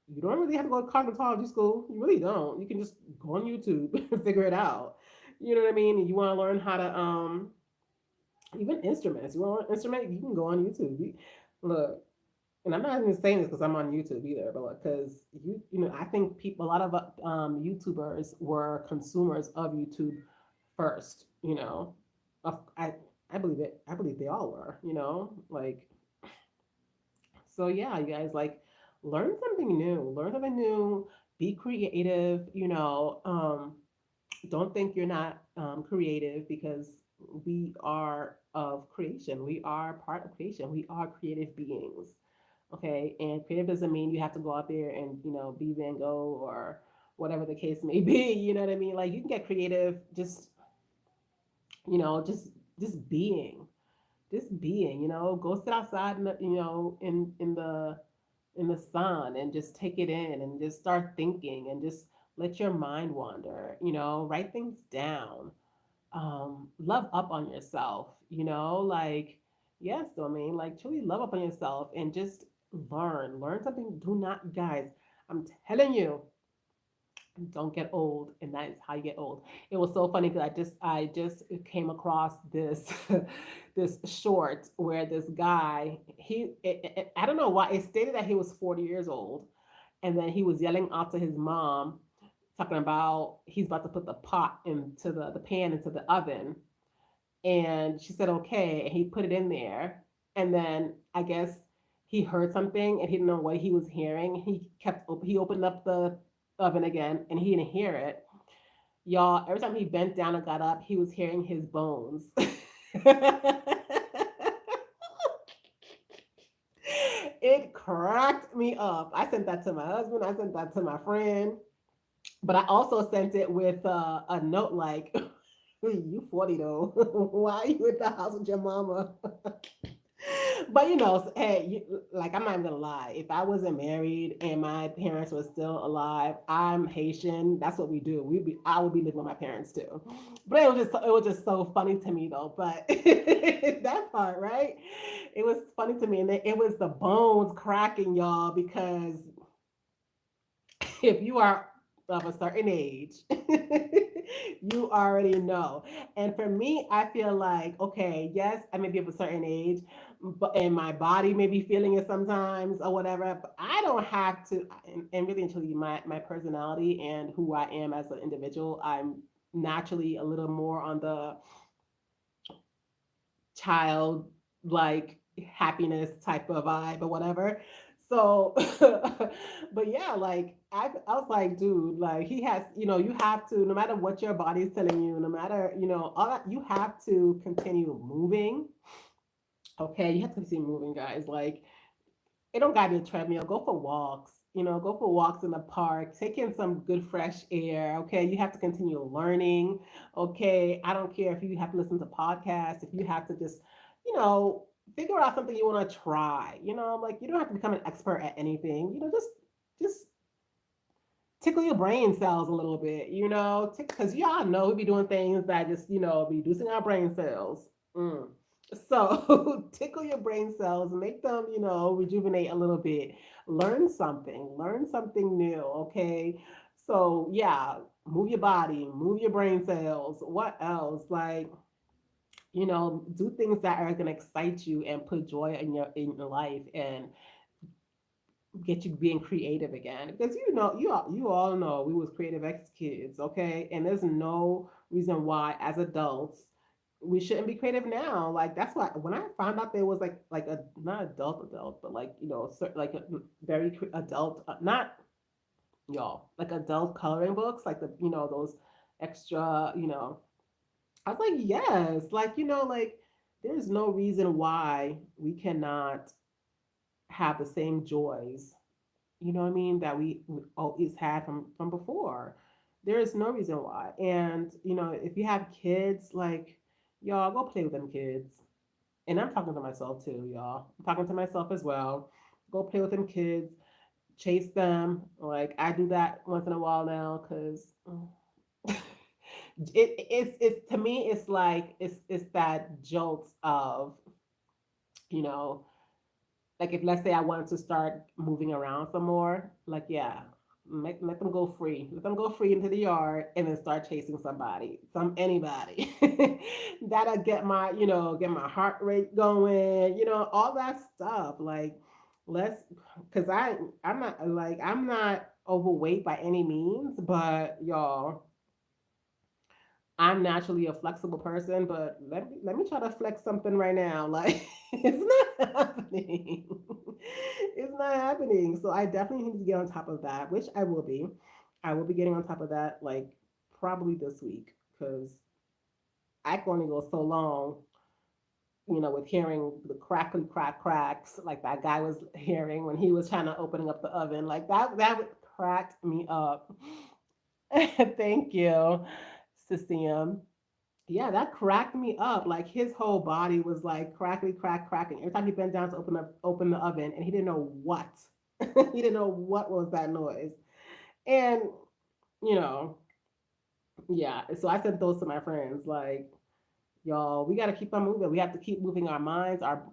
You don't really have to go to cosmetology school. You really don't. You can just go on YouTube and figure it out. You know what I mean? You want to learn how to even instruments. You want to learn an instrument? You can go on YouTube. Look, and I'm not even saying this because I'm on YouTube either, but because I think people, a lot of YouTubers were consumers of YouTube first. I I believe it. I believe they all were, like, so yeah, you guys, like, learn something new, be creative, don't think you're not creative, because we are of creation. We are part of creation. We are creative beings. Okay. And creative doesn't mean you have to go out there and, be Van Gogh or whatever the case may be. You know what I mean? Like, you can get creative just, you know, just, just being, go sit outside in the, in the sun, and just take it in, and just start thinking, and just let your mind wander, write things down, love up on yourself, like, yes, so I mean, like, truly love up on yourself, and just learn something. Do not, guys, I'm telling you, don't get old, and that is how you get old. It was so funny because I just came across this this short where this guy, I don't know why it stated that he was 40 years old, and then he was yelling out to his mom, talking about he's about to put the pot into the pan into the oven, and she said okay, and he put it in there, and then I guess he heard something and he didn't know what he was hearing. He opened up the oven again, and he didn't hear it. Y'all, every time he bent down and got up, he was hearing his bones. It cracked me up. I sent that to my husband, I sent that to my friend, but I also sent it with a note like, you 40 though. Why are you at the house with your mama? But hey, like, I'm not even gonna lie. If I wasn't married and my parents were still alive, I'm Haitian. That's what we do. I would be living with my parents too. But it was just so funny to me though. But that part, right? It was funny to me, and it was the bones cracking, y'all, because if you are of a certain age, you already know. And for me, I feel like, okay, yes, I may be of a certain age, but and my body may be feeling it sometimes or whatever, but I don't have to. And really and truly, my personality and who I am as an individual, I'm naturally a little more on the child, like, happiness type of vibe or whatever. So, but yeah, like, I was like, dude, like, he has, you have to, no matter what your body's telling you, no matter, all that, you have to continue moving. Okay, you have to continue moving, guys. Like, it don't gotta be a treadmill. Go for walks. Go for walks in the park. Take in some good fresh air. Okay, you have to continue learning. Okay, I don't care if you have to listen to podcasts. If you have to just, you know, figure out something you want to try. Like, you don't have to become an expert at anything. Just tickle your brain cells a little bit. Because y'all know we be doing things that just, reducing our brain cells. Mm. So tickle your brain cells, make them, rejuvenate a little bit. Learn something new, okay? So yeah, move your body, move your brain cells. What else? Like, do things that are gonna excite you and put joy in your life, and get you being creative again. Because you all know we was creative ex kids, okay? And there's no reason why as adults we shouldn't be creative now. Like, that's why when I found out there was like a not adult, but like, like a very adult, not y'all, like adult coloring books, like the those extra, I was like, yes, like, like, there's no reason why we cannot have the same joys, what I mean, that we always had from before. There is no reason why. And if you have kids, like, y'all, go play with them kids. And I'm talking to myself too, y'all. I'm talking to myself as well. Go play with them kids, chase them. Like, I do that once in a while now, because it's to me, it's like, it's that jolt of, you know like, if, let's say, I wanted to start moving around some more, like, yeah, let them go free. Let them go free into the yard, and then start chasing anybody. That'll get my heart rate going, all that stuff. Like, let's, because I'm not overweight by any means, but y'all, I'm naturally a flexible person, but let me try to flex something right now. Like it's not happening. It's not happening. So I definitely need to get on top of that, which I will be. I will be getting on top of that like probably this week because I can only go so long, with hearing the crackly cracks like that guy was hearing when he was trying to opening up the oven. Like that would crack me up. Thank you, Cecium. Yeah, that cracked me up. Like his whole body was like crackly cracking. Every time he bent down to open the oven and he didn't know what. He didn't know what was that noise. And, you know, yeah. So I sent those to my friends, like, y'all, we gotta keep on moving. We have to keep moving our minds, our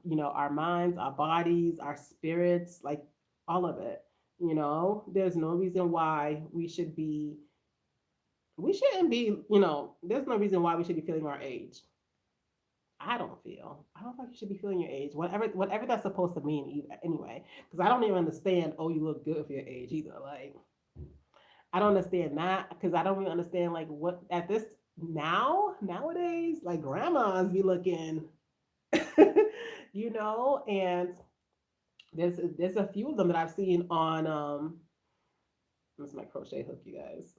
minds, our bodies, our spirits, like all of it. There's no reason why we shouldn't be, there's no reason why we should be feeling our age. I don't think you should be feeling your age, whatever that's supposed to mean either, anyway. Because I don't even understand. Oh, you look good for your age either. Like I don't understand that because I don't really understand like what at this nowadays like grandmas be looking, and there's a few of them that I've seen on this is my crochet hook, you guys.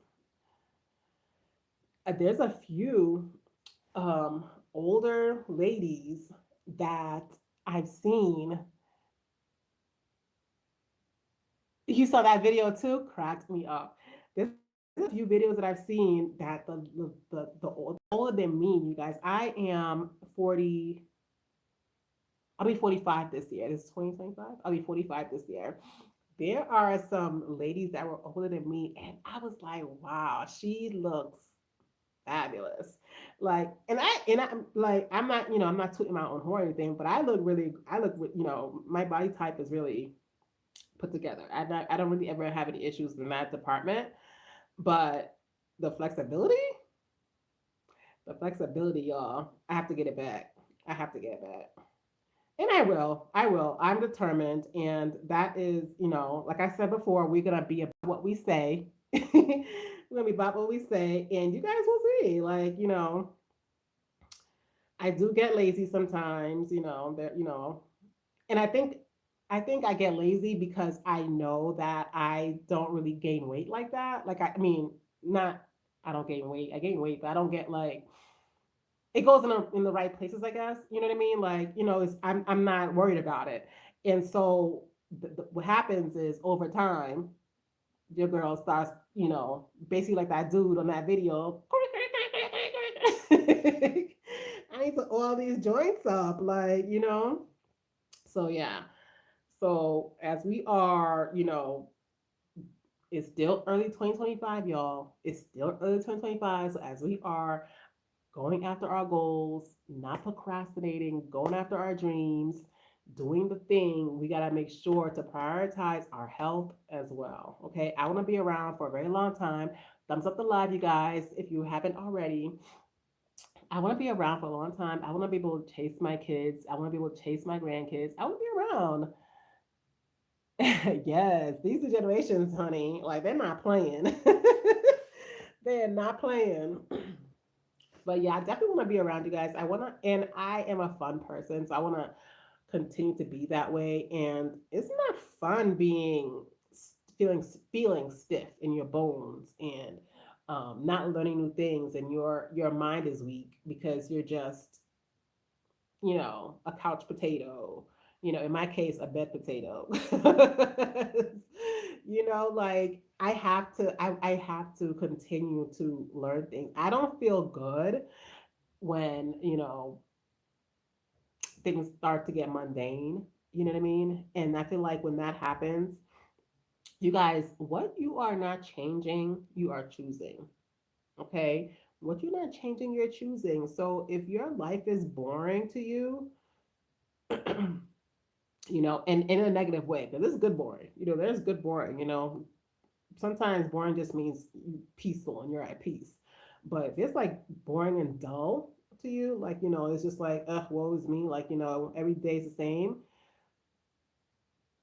There's a few um older ladies that I've seen. You saw that video too? Cracked me up. There's a few videos that I've seen that older than me, you guys. I am 40. I'll be 45 this year. This is 2025. I'll be 45 this year. There are some ladies that were older than me, and I was like, wow, she looks fabulous. Like, and I like, I'm not tooting my own horn or anything, but my body type is really put together. I don't really ever have any issues in that department, but the flexibility, y'all, I have to get it back. I have to get it back. And I will. I will. I'm determined. And that is, like I said before, we're going to be about what we say. We're going to be about what we say. And you guys will see. Like, I do get lazy sometimes, and I think I get lazy because I know that I don't really gain weight like that. Like I mean, not I don't gain weight. I gain weight, but I don't get like it goes in the right places, I guess. You know what I mean? Like, I'm not worried about it. And so what happens is over time, your girl starts, basically like that dude on that video. I need to oil these joints up, like, So yeah. So as we are, it's still early 2025, y'all. It's still early 2025. So as we are going after our goals, not procrastinating, going after our dreams, doing the thing, we got to make sure to prioritize our health as well. Okay. I want to be around for a very long time. Thumbs up the live, you guys, if you haven't already. I want to be around for a long time. I want to be able to chase my kids. I want to be able to chase my grandkids. I want to be around. Yes, these are generations, honey. Like they're not playing. They're not playing. But yeah, I definitely want to be around you guys. And I am a fun person, so I want to continue to be that way. And it's not fun being feeling stiff in your bones and not learning new things, and your mind is weak because you're just a couch potato. In my case, a bed potato. Like I have to continue to learn things. I don't feel good when, things start to get mundane. You know what I mean? And I feel like when that happens, you guys, what you are not changing, you are choosing. Okay? What you're not changing, you're choosing. So if your life is boring to you, and in a negative way, because this is good boring. There's good boring. Sometimes boring just means peaceful and you're at peace. But if it's like boring and dull to you, like, it's just like, woe is me, like, every day's the same,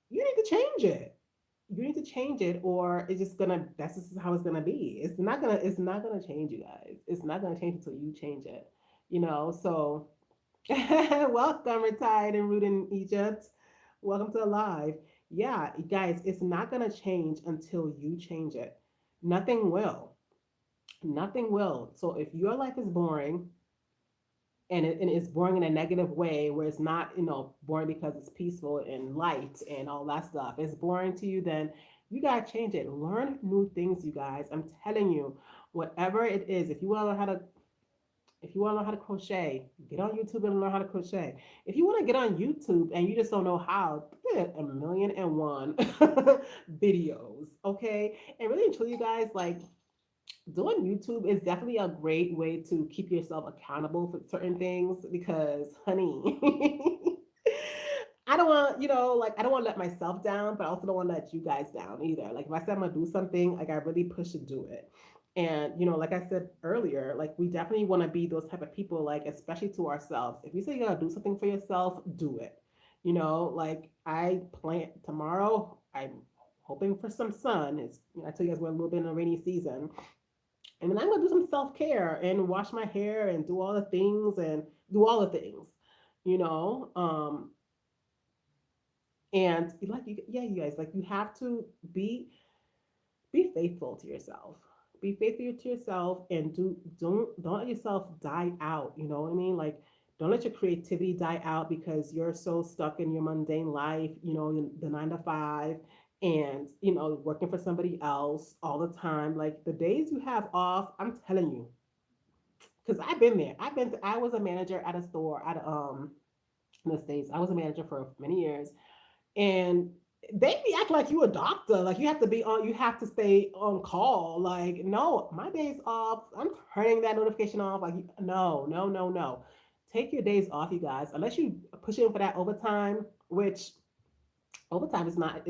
you need to change it. you need to change it, or it's just gonna, that's just how it's gonna be. It's not gonna change, you guys. It's not gonna change until you change it. So welcome, retired and rooted in Egypt. Welcome to Alive. Yeah, guys, it's not gonna change until you change it. Nothing will. Nothing will. So if your life is boring, and it's boring in a negative way, where it's not, boring because it's peaceful and light and all that stuff, it's boring to you, then you gotta change it. Learn new things, you guys. I'm telling you, whatever it is, if you want to learn how to crochet, get on YouTube and learn how to crochet. If you want to get on YouTube and you just don't know how, get a million and one videos, okay? And really and truly, you guys, like, doing YouTube is definitely a great way to keep yourself accountable for certain things because, honey, I don't want, like, I don't want to let myself down, but I also don't want to let you guys down either. Like, if I said I'm going to do something, like, I really push to do it. And, like I said earlier, like, we definitely want to be those type of people, like, especially to ourselves. If you say you're going to do something for yourself, do it. Like, I plan tomorrow, I'm hoping for some sun. I tell you guys, we're a little bit in a rainy season, and then I'm gonna do some self care and wash my hair and do all the things and do all the things, you know. And like yeah, you guys, like, you have to be faithful to yourself. Be faithful to yourself, and don't let yourself die out. You know what I mean? Like, don't let your creativity die out because you're so stuck in your mundane life. The 9 to 5, and working for somebody else all the time. Like, the days you have off, I'm telling you, because I've been there. I was a manager at a store in the States. I was a manager for many years, and they be act like you a doctor, like you have to stay on call. Like, no, my days off, I'm turning that notification off. Like, no, no, no, no. Take your days off, you guys, unless you push in for that overtime, which overtime is not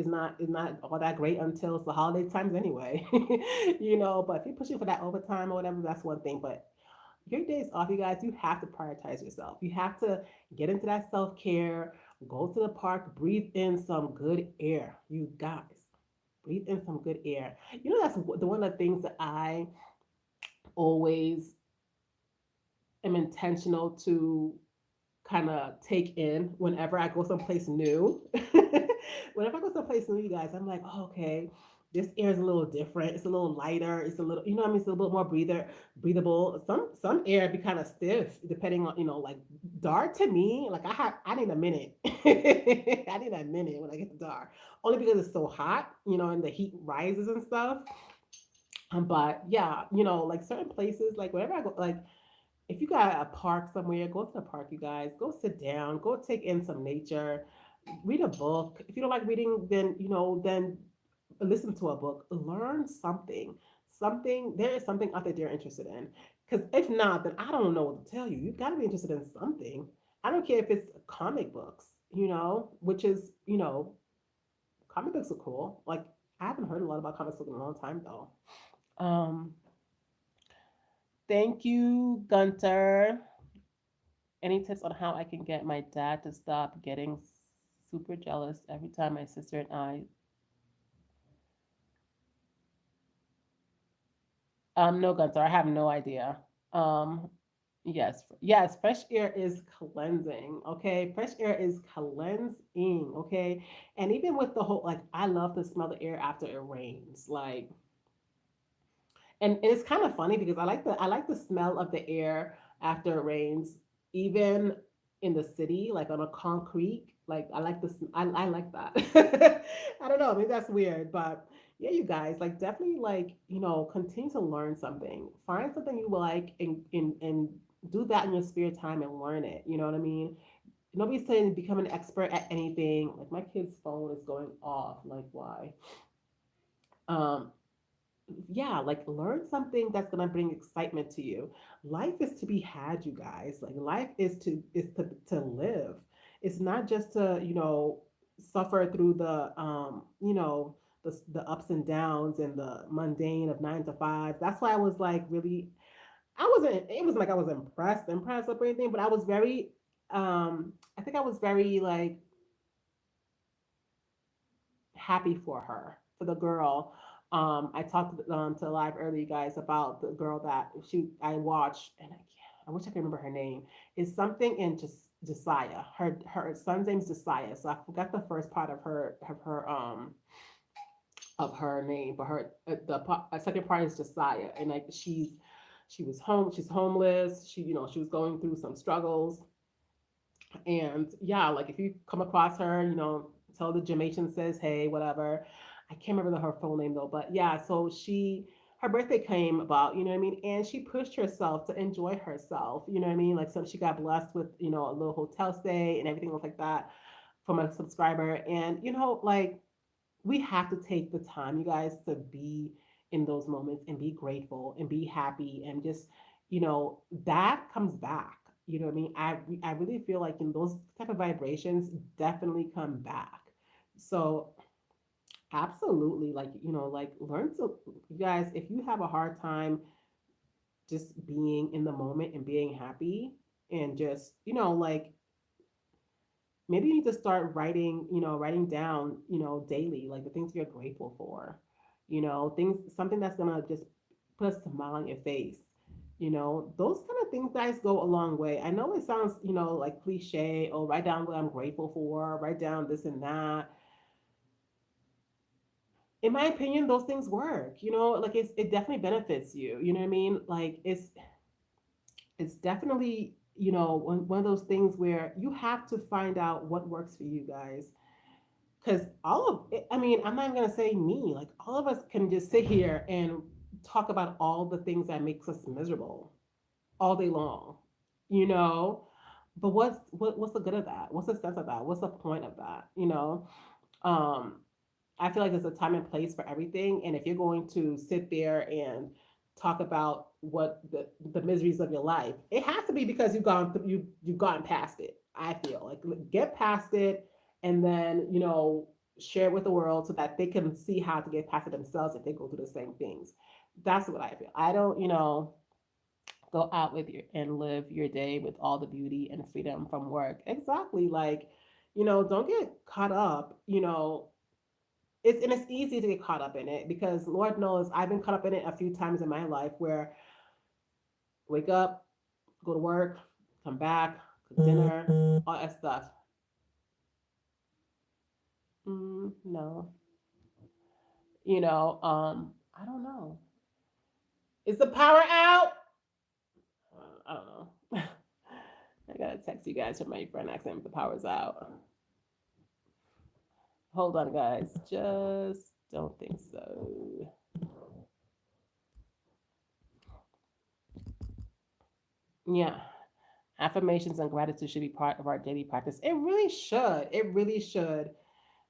all that great until it's the holiday times anyway. But if you're pushing for that overtime or whatever, that's one thing. But your days off, you guys, you have to prioritize yourself. You have to get into that self care, go to the park, breathe in some good air. You guys, breathe in some good air. That's one of the things that I always am intentional to kind of take in whenever I go someplace new. Whenever I go someplace new, you guys, I'm like, oh, okay, this air is a little different. It's a little lighter. It's a little, what I mean, it's a little bit more breathable. Some air be kind of stiff, depending on, like, dark to me. Like, I need a minute. I need a minute when I get to dark, only because it's so hot, and the heat rises and stuff. But yeah, like, certain places, like, wherever I go, like, if you got a park somewhere, go to the park, you guys. Go sit down, go take in some nature, read a book. If you don't like reading, then listen to a book. Learn something. There is something out there you're interested in. Because if not, then I don't know what to tell you. You've got to be interested in something. I don't care if it's comic books, which is, comic books are cool. Like, I haven't heard a lot about comic books in a long time though. Um, thank you, Gunter. Any tips on how I can get my dad to stop getting super jealous every time my sister and I? No, Gunther, I have no idea. Yes, yes, fresh air is cleansing. Okay, fresh air is cleansing. Okay, and even with the whole, like, I love to smell the air after it rains. Like, and it's kind of funny because I like the smell of the air after it rains, even in the city, like on a concrete. Like, I like this. I like that. I don't know. Maybe that's weird, but yeah, you guys, like, definitely, like, continue to learn something. Find something you like, and do that in your spare time and learn it. You know what I mean? Nobody's saying become an expert at anything. Like, my kid's phone is going off. Like, why? Um, yeah, like, learn something that's gonna bring excitement to you. Life is to be had, you guys. Like, life is to live. It's not just to, suffer through the ups and downs and the mundane of 9 to 5. That's why I was like, really, I wasn't, it wasn't like I was impressed with anything, but I was very, I think I was very, like, happy for her. for the girl. I talked to live earlier, you guys, about the girl that I watched, and I wish I could remember her name. It's something in Josiah. Her son's name's Josiah, so I forgot the first part of her name, but her second part is Josiah, and like she's homeless. She was going through some struggles, and yeah, like if you come across her, tell the Jamaitian says hey, whatever. I can't remember her full name though, but yeah, so her birthday came about, you know what I mean? And she pushed herself to enjoy herself, you know what I mean? Like, so she got blessed with, a little hotel stay and everything else like that from a subscriber. And, like, we have to take the time, you guys, to be in those moments and be grateful and be happy and just, that comes back. You know what I mean? I really feel like in those type of vibrations definitely come back. So absolutely, like, like learn to, you guys, if you have a hard time just being in the moment and being happy and just, like maybe you need to start writing, writing down, daily, like the things you're grateful for, things, something that's gonna just put a smile on your face. Those kind of things, guys, go a long way. I know it sounds, like cliche. Oh, write down what I'm grateful for, write down this and that. In my opinion, those things work. Like it definitely benefits you. You know what I mean? Like it's definitely, one of those things where you have to find out what works for you guys. Because all of it, I mean, I'm not even gonna say me. Like all of us can just sit here and talk about all the things that makes us miserable all day long, you know. But what's the good of that? What's the sense of that? What's the point of that? Um, I feel like there's a time and place for everything. And if you're going to sit there and talk about what the miseries of your life, it has to be because you've gotten past it. I feel like get past it and then, share it with the world so that they can see how to get past it themselves if they go through the same things. That's what I feel. I don't, go out with your and live your day with all the beauty and freedom from work. Exactly. Like, don't get caught up, it's easy to get caught up in it because Lord knows I've been caught up in it a few times in my life where wake up, go to work, come back, cook dinner, all that stuff. No, I don't know. Is the power out? I don't know. I gotta text you guys from my friend asking if the power's out. Hold on, guys. Just don't think so. Yeah. Affirmations and gratitude should be part of our daily practice. It really should. It really should.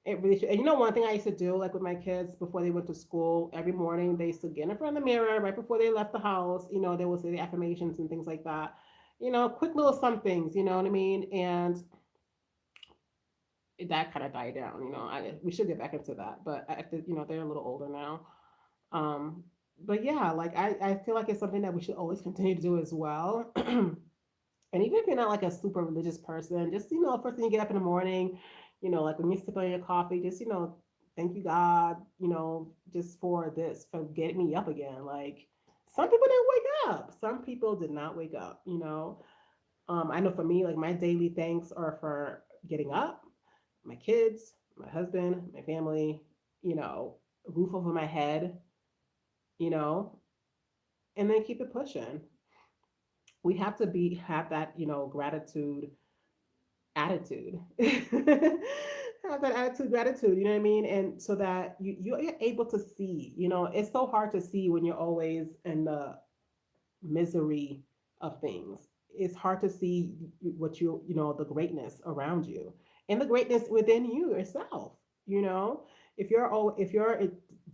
It really should. And one thing I used to do, like with my kids before they went to school, every morning they used to get in front of the mirror right before they left the house. They would say the affirmations and things like that. Quick little some things, you know what I mean? And that kind of died down. We should get back into that, but they're a little older now. Um, but yeah, like I feel like it's something that we should always continue to do as well. And even if you're not like a super religious person, just first thing you get up in the morning, like when you sip on your coffee, just thank you God, just for this, for getting me up again. Like some people didn't wake up. Some people did not wake up, I know for me, like my daily thanks are for getting up, my kids, my husband, my family, roof over my head, you know, and then keep it pushing. We have to have that, gratitude attitude. Have that attitude, gratitude, you know what I mean? And so that you're able to see, it's so hard to see when you're always in the misery of things. It's hard to see what the greatness around you and the greatness within you yourself. You know, if you're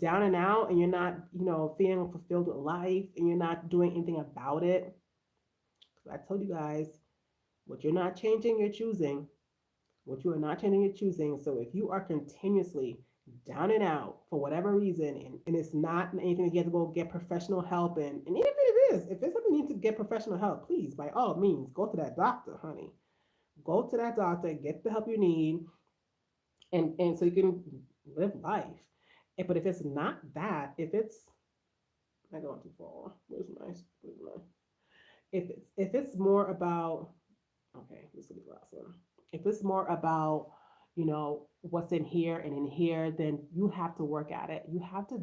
down and out and you're not, feeling fulfilled with life and you're not doing anything about it, 'cause I told you guys, what you're not changing, you're choosing. What you are not changing, you're choosing. So if you are continuously down and out for whatever reason, and it's not anything that you have to go get professional help in, and even if it is, if it's something you need to get professional help, please, by all means, go to that doctor, honey. Go to that doctor, get the help you need, and so you can live life. But if it's not that, if it's I going too far. Where's my if it's more about okay, this will be the last one. If it's more about, what's in here and in here, then you have to work at it. You have to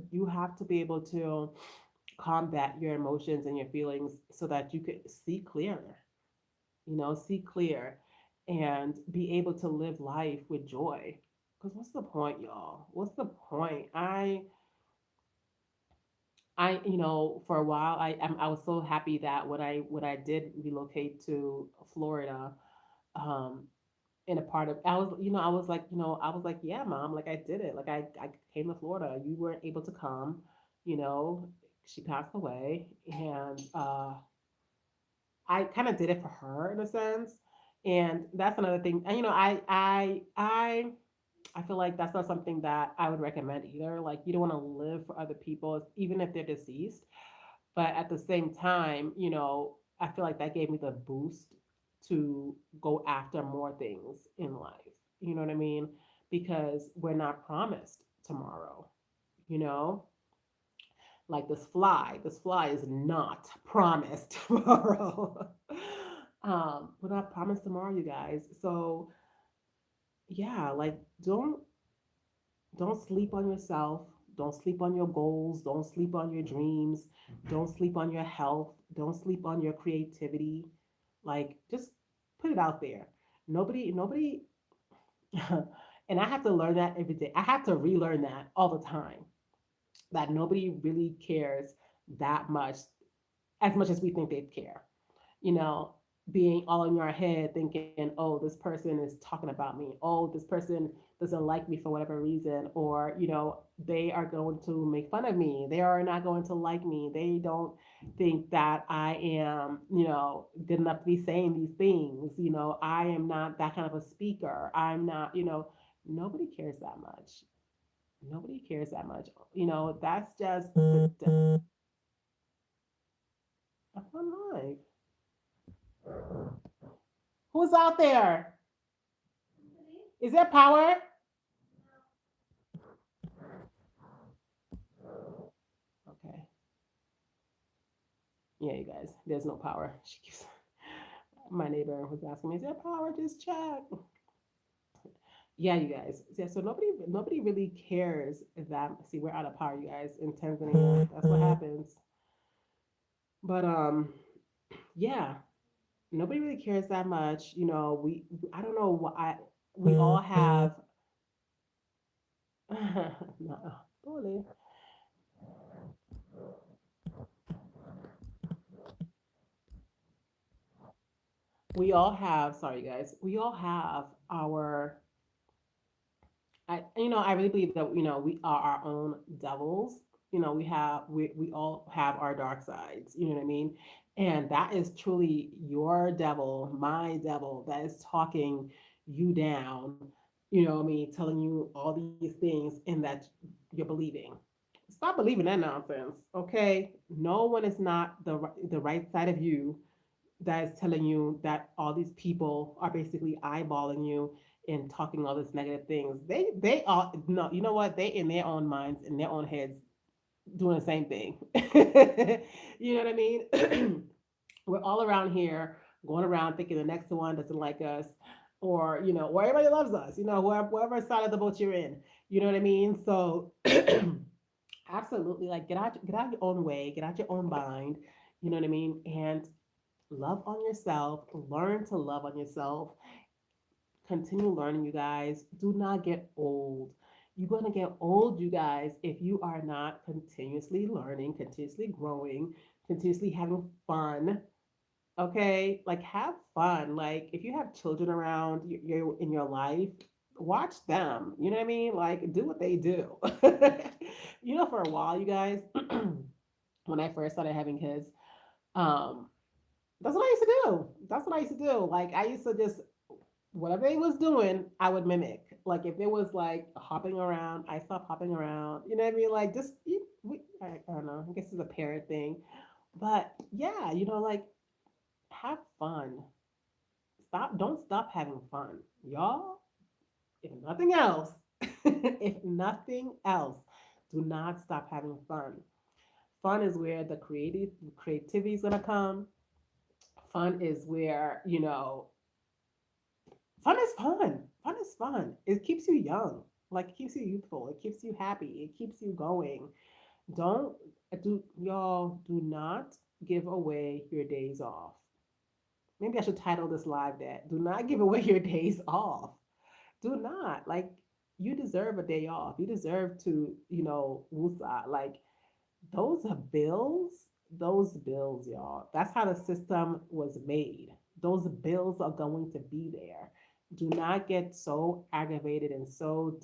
be able to combat your emotions and your feelings so that you could see clearer, see clear and be able to live life with joy. Because what's the point, y'all? What's the point? For a while, I was so happy that when I did relocate to Florida, um, in a part of I was like, yeah, mom, like I did it, like I came to Florida. You weren't able to come, you know. She passed away, and I kind of did it for her in a sense. And that's another thing. And I feel like that's not something that I would recommend either. Like you don't want to live for other people, even if they're deceased. But at the same time, I feel like that gave me the boost to go after more things in life. You know what I mean? Because we're not promised tomorrow, you know? Like this fly is not promised tomorrow. We're not promised tomorrow, you guys. So yeah, like don't sleep on yourself. Don't sleep on your goals. Don't sleep on your dreams. Don't sleep on your health. Don't sleep on your creativity. Like, just put it out there. Nobody, and I have to learn that every day. I have to relearn that all the time. That nobody really cares that much as we think they care, you know, being all in your head thinking, oh, this person is talking about me. Oh, this person doesn't like me for whatever reason. Or, they are going to make fun of me. They are not going to like me. They don't think that I am, good enough to be saying these things. I am not that kind of a speaker. I'm not, nobody cares that much. Nobody cares that much. That's just that's my life. Who's out there? Is there power? Okay. Yeah, you guys, there's no power. My neighbor was asking me, is there power? Just check. Yeah, you guys. Yeah, so nobody really cares that. See, we're out of power, you guys, in Tanzania. That's what happens. But yeah, nobody really cares that much. I don't know why we all have. No, really. We all have. Sorry, guys. We all have our I really believe that we are our own devils. We all have our dark sides. You know what I mean? And that is truly your devil, my devil, that is talking you down. You know what I mean? Telling you all these things and that you're believing. Stop believing that nonsense, okay? No one is not the right side of you that is telling you that all these people are basically eyeballing you and talking all these negative things. They are no, you know what? They in their own minds, in their own heads, doing the same thing. You know what I mean? We're all around here going around thinking the next one doesn't like us, or everybody loves us. Whoever side of the boat you're in. You know what I mean? So absolutely, like get out your own way, get out your own mind. You know what I mean? And love on yourself, learn to love on yourself, continue learning, you guys. Do not get old. You're going to get old, you guys, if you are not continuously learning, continuously growing, continuously having fun. Okay? Like, have fun. Like, if you have children around in your life, watch them. You know what I mean? Like, do what they do. For a while, you guys, when I first started having kids, um, that's what I used to do. That's what I used to do. Like I used to just whatever they was doing, I would mimic. Like if it was like hopping around, I stopped hopping around. You know what I mean? Like I don't know. I guess it's a parent thing, but yeah, like have fun. Don't stop having fun, y'all. If nothing else, if nothing else, Do not stop having fun. Fun is where the creativity is gonna come. Fun is where, fun is fun. Fun is fun. It keeps you young. Like, it keeps you youthful. It keeps you happy. It keeps you going. Don't do y'all do not give away your days off. Maybe I should title this live that. Do not give away your days off. Do not. Like, you deserve a day off. You deserve to, woosah. Like, those are bills. Those bills, y'all. That's how the system was made. Those bills are going to be there. Do not get so aggravated and so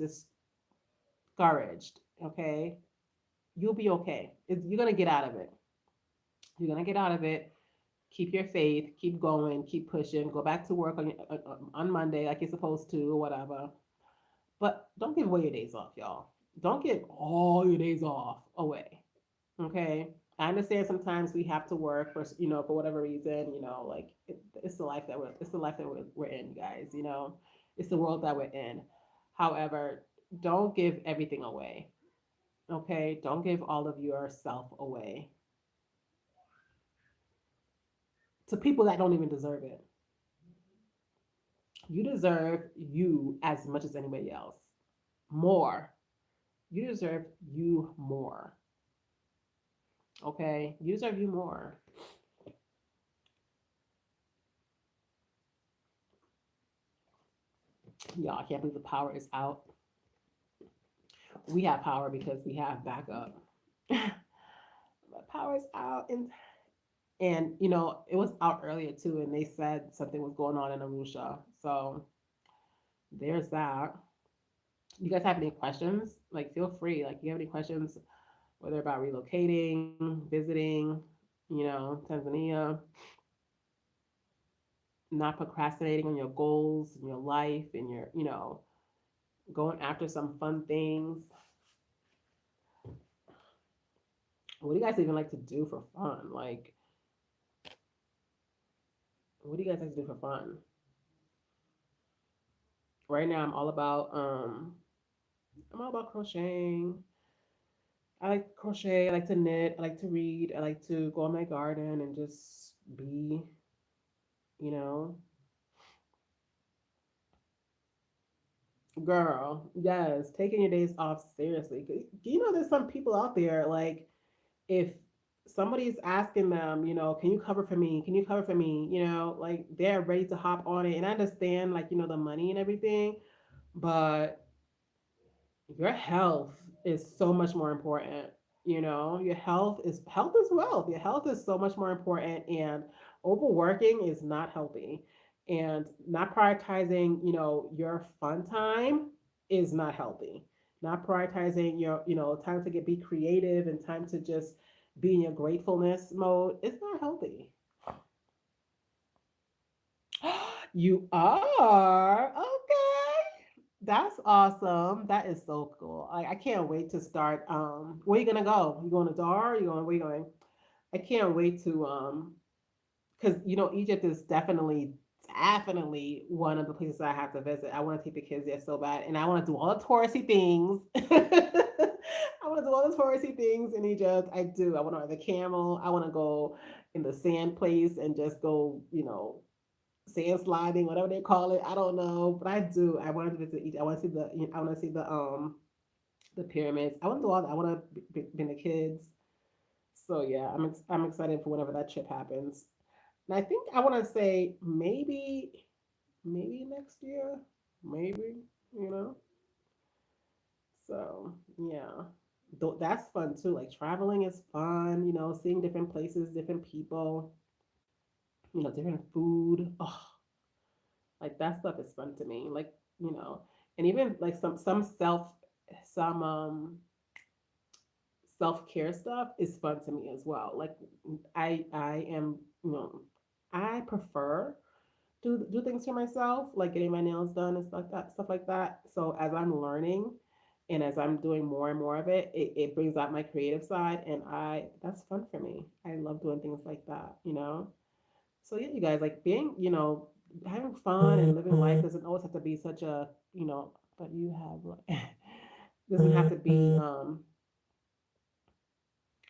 discouraged. Okay, you'll be okay. You're gonna get out of it. You're gonna get out of it. Keep your faith. Keep going. Keep pushing. Go back to work on Monday like you're supposed to, or whatever. But don't give away your days off, y'all. Don't give all your days off away. Okay. I understand sometimes we have to work for for whatever reason. Like it's the life that we're in, guys. It's the world that we're in. However, don't give everything away. Okay, don't give all of yourself away to people that don't even deserve it. You deserve you as much as anybody else. More. You deserve you more. Okay, you deserve you more. Y'all, I can't believe the power is out. We have power because we have backup. But power is out, and it was out earlier too, and they said something was going on in Arusha. So there's that. You guys have any questions? Like, feel free. Like, you have any questions, whether about relocating, visiting, Tanzania, not procrastinating on your goals and your life and your, going after some fun things. What do you guys even like to do for fun? Like, what do you guys like to do for fun? Right now, I'm all about crocheting. I like to crochet. I like to knit. I like to read. I like to go in my garden and just be, you know, girl. Yes, taking your days off seriously. 'Cause there's some people out there like if somebody's asking them, can you cover for me? Can you cover for me? Like they're ready to hop on it. And I understand, like, the money and everything, but your health is so much more important. Your health is wealth. Your health is so much more important, and overworking is not healthy. And not prioritizing, your fun time is not healthy. Not prioritizing your, time to be creative and time to just be in your gratefulness mode. It's not healthy. You are okay. That's awesome. That is so cool. I can't wait to start. Where you gonna go? You going to Dar? You going? Where you going? I can't wait to because Egypt is definitely one of the places I have to visit. I want to take the kids there so bad, and I want to do all the touristy things. I want to do all the touristy things in Egypt. I do. I want to ride the camel. I want to go in the sand place and just go, sand sliding, whatever they call it. I don't know, but I do. I want to visit Egypt. I want to see I want to see the pyramids. I want to do all that. I want to bring the kids. So yeah, I'm excited for whenever that trip happens. And I think I want to say maybe next year, maybe you know. So yeah, that's fun too. Like traveling is fun. Seeing different places, different people. Different food. Oh, like that stuff is fun to me. Like and even like some self care stuff is fun to me as well. Like I am I prefer do things for myself, like getting my nails done and stuff like that. So as I'm learning and as I'm doing more and more of it, it brings out my creative side, and I that's fun for me. I love doing things like that. So yeah, you guys, like being, having fun and living life doesn't always have to be such a, but you have like doesn't have to be.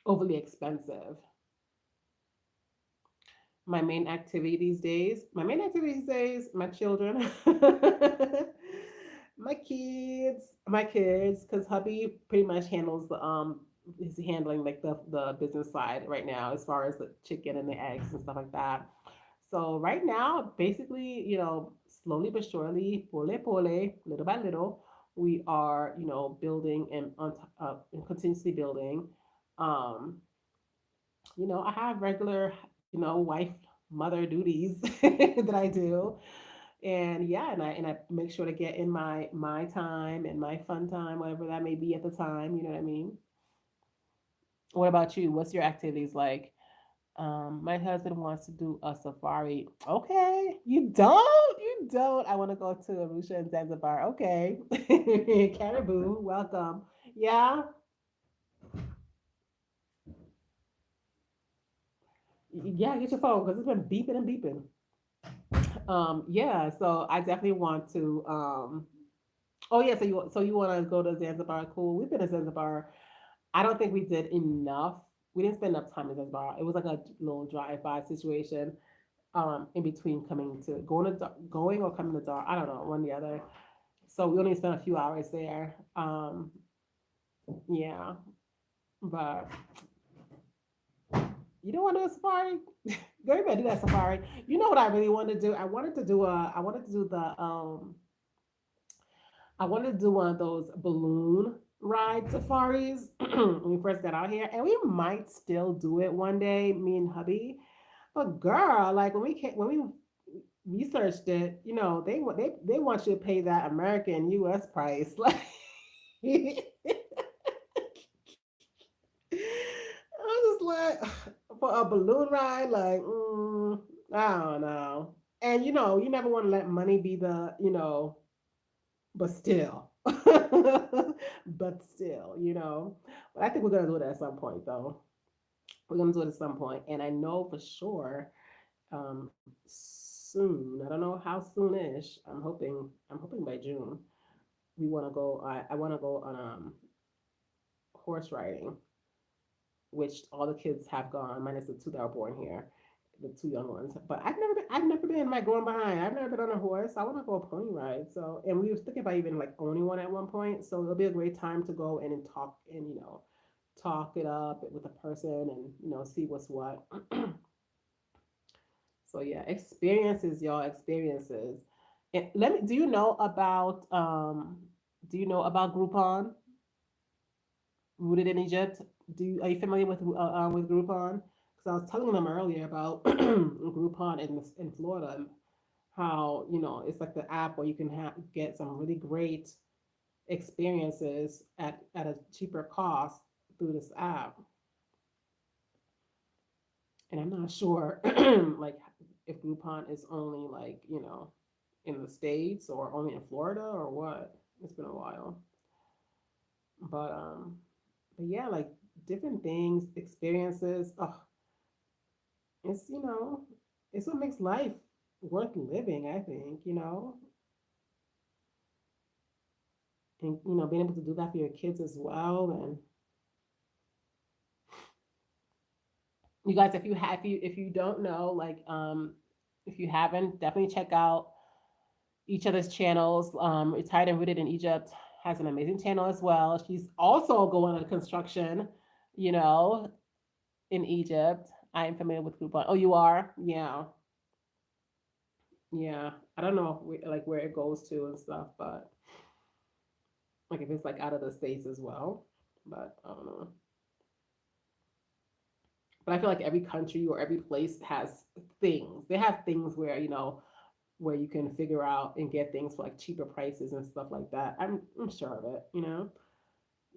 overly expensive. My main activity these days, my children, my kids, because hubby pretty much handles the he's handling like the business side right now as far as the chicken and the eggs and stuff like that. So right now, basically, slowly but surely, pole pole, little by little, we are, building and continuously building. Um, I have regular, wife, mother duties that I do. And yeah, and I make sure to get in my time and my fun time, whatever that may be at the time, you know what I mean? What about you? What's your activities like? My husband wants to do a safari. Okay. You don't? You don't. I want to go to Arusha and Zanzibar. Okay. Caribou, welcome. Yeah. Yeah, get your phone because it's been beeping and beeping. Yeah, so I definitely want to oh yeah, so you want to go to Zanzibar? Cool. We've been to Zanzibar. I don't think we did enough. We didn't spend enough time in Zanzibar. It was like a little drive-by situation. In between going or coming to Dar. I don't know, one or the other. So we only spent a few hours there. Yeah, but you don't want to do a safari? Go ahead, do that safari. You know what I really wanted to do? I wanted to do one of those balloon ride safaris when we first got out here, and we might still do it one day, me and hubby. But girl, like when we researched it, they want you to pay that American U.S. price. Like, I was just like, for a balloon ride, like, I don't know. And you never want to let money be but still, but still, But I think we're gonna do it at some point, though. We're gonna do it at some point, and I know for sure soon. I don't know how soonish. I'm hoping by June. We want to go. I want to go on horse riding, which all the kids have gone, minus the two that are born here, the two young ones. But I've never been like going behind. I've never been on a horse. I want to go pony ride. So, and we were thinking about even like owning one at one point. So it'll be a great time to go in and talk and talk it up with a person and see what's what. So yeah, experiences, y'all, experiences. And do you know about Groupon, rooted in Egypt? Are you familiar with Groupon? Because I was telling them earlier about Groupon in Florida, and how it's like the app where you can get some really great experiences at a cheaper cost through this app. And I'm not sure like if Groupon is only like in the states or only in Florida or what. It's been a while, but yeah, like different things, experiences. Oh, it's it's what makes life worth living. I think and being able to do that for your kids as well. And you guys, if you don't know, like if you haven't, definitely check out each other's channels. Retired and Rooted in Egypt has an amazing channel as well. She's also going on construction, you know, in Egypt. I am familiar with Groupon. Oh, you are? Yeah, yeah. I don't know like where it goes to and stuff, but like if it's like out of the states as well. But I don't know. But I feel like every country or every place has things. They have things where you can figure out and get things for like cheaper prices and stuff like that. I'm sure of it.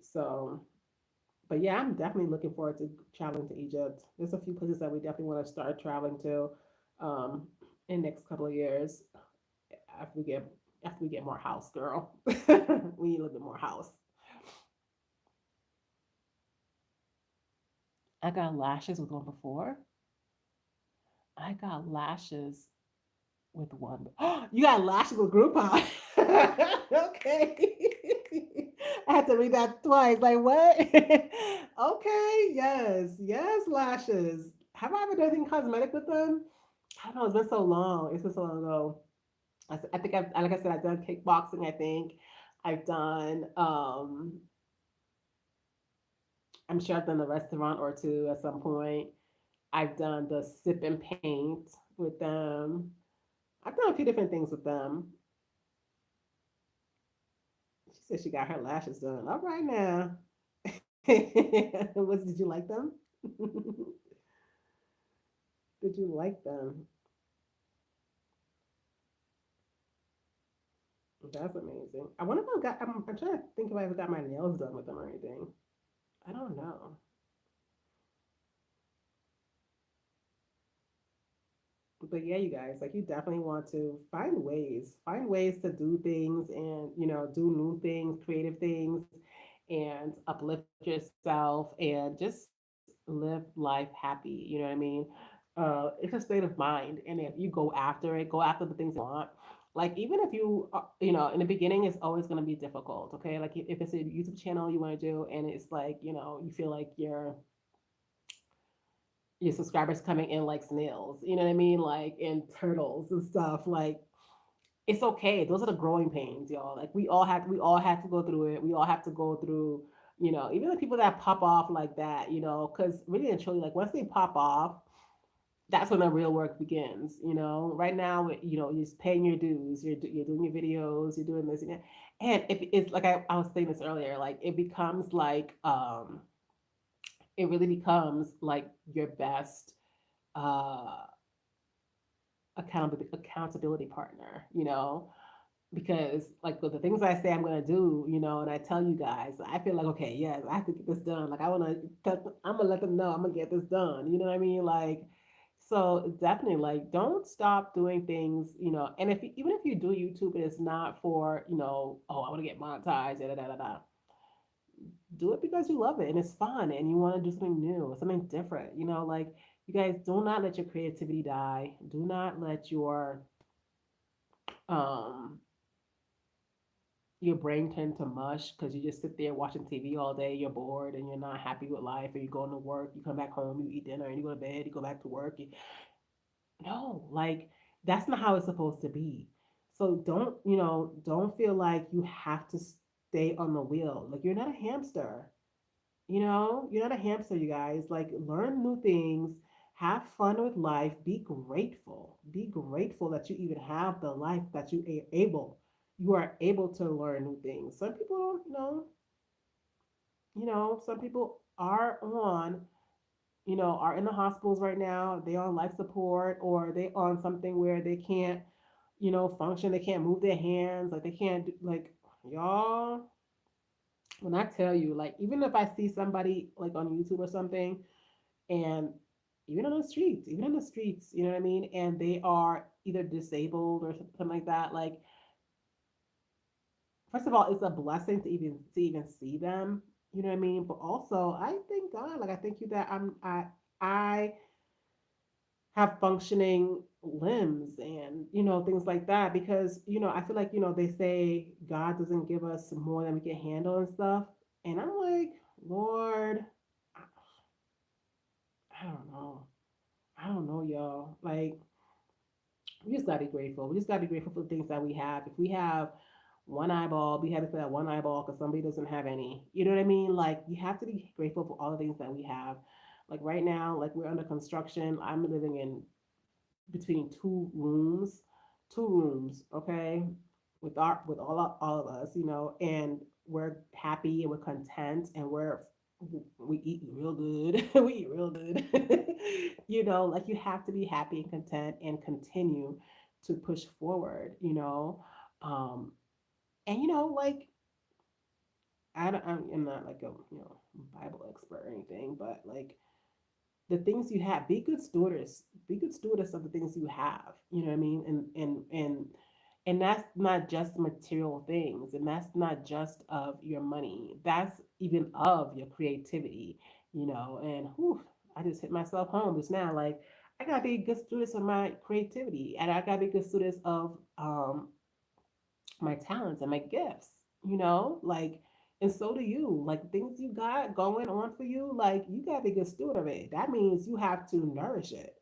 So, but yeah, I'm definitely looking forward to traveling to Egypt. There's a few places that we definitely want to start traveling to um, in the next couple of years after we get after we get more house, girl. We need a little bit more house. I got lashes with one before. I got lashes with one. You got lashes with Groupon. Okay. I had to read that twice. Like what? Okay, yes, yes, lashes. Have I ever done anything cosmetic with them? I don't know. It's been so long. It's been so long ago. I think I've, like I said, I've done kickboxing. I think I've done. I'm sure I've done a restaurant or two at some point. I've done the sip and paint with them. I've done a few different things with them. She said she got her lashes done. All right now. Did you like them? Did you like them? That's amazing. I wonder if I got. I'm trying to think if I ever got my nails done with them or anything. I don't know. But yeah, you guys, like you definitely want to find ways to do things and do new things, creative things, and uplift yourself and just live life happy. You know what I mean? It's a state of mind, and if you go after it, go after the things that you want. Like even if you, in the beginning, it's always going to be difficult. Okay, like if it's a YouTube channel you want to do, and it's like you feel like your subscribers coming in like snails. You know what I mean? Like in turtles and stuff. Like it's okay. Those are the growing pains, y'all. Like we all have to go through it. We all have to go through, even the people that pop off like that, because really and truly, like once they pop off, that's when the real work begins. Right now, you're just paying your dues. You're doing your videos. You're doing this and that. And it's like I was saying this earlier. Like it becomes like it really becomes like your best uh accountability partner. Because like with the things I say I'm gonna do, and I tell you guys, I feel like okay, yes, I have to get this done. Like I'm gonna let them know I'm gonna get this done. You know what I mean? Like, so definitely like don't stop doing things. And even if you do YouTube and it's not for oh I want to get monetized, da da da da da. Do it because you love it and it's fun and you want to do something new, something different. Like you guys do not let your creativity die. Do not let um your brain turn to mush because you just sit there watching TV all day, you're bored and you're not happy with life, and you go into work, you come back home, you eat dinner, and you go to bed, you go back to work. No, like that's not how it's supposed to be. So don't feel like you have to stay on the wheel. Like you're not a hamster. You're not a hamster, you guys. Like, learn new things, have fun with life, be grateful. Be grateful that you even have the life that you are able to learn new things. Some people, some people are in the hospitals right now. They on life support or they on something where they can't, function. They can't move their hands. Like they can't like y'all when I tell you, like, even if I see somebody like on YouTube or something, and even on the streets, you know what I mean, and they are either disabled or something like that, like, first of all, it's a blessing to even see them, you know what I mean, but also I thank God, like, I thank you that I have functioning limbs and things like that because I feel like they say God doesn't give us more than we can handle and stuff, and I'm like, Lord, I I don't know. I don't know, y'all. Like, we just gotta be grateful. We just gotta be grateful for the things that we have. If we have one eyeball, be happy for that one eyeball because somebody doesn't have any. You know what I mean? Like, you have to be grateful for all the things that we have. Like right now, like we're under construction. I'm living in between two rooms, okay, with all of us, and we're happy and we're content and we eat real good. We eat real good. Like you have to be happy and content and continue to push forward, Um, and like I'm not like a Bible expert or anything, but like the things you have, be good stewardess of the things you have, you know what I mean, and that's not just material things, and that's not just of your money, that's even of your creativity, and whew, I just hit myself home just now, like I gotta be good stewardess of my creativity, and I gotta be good stewardess of my talents and my gifts, like And so do you. Like things you got going on for you, like you gotta be a good steward of it. That means you have to nourish it.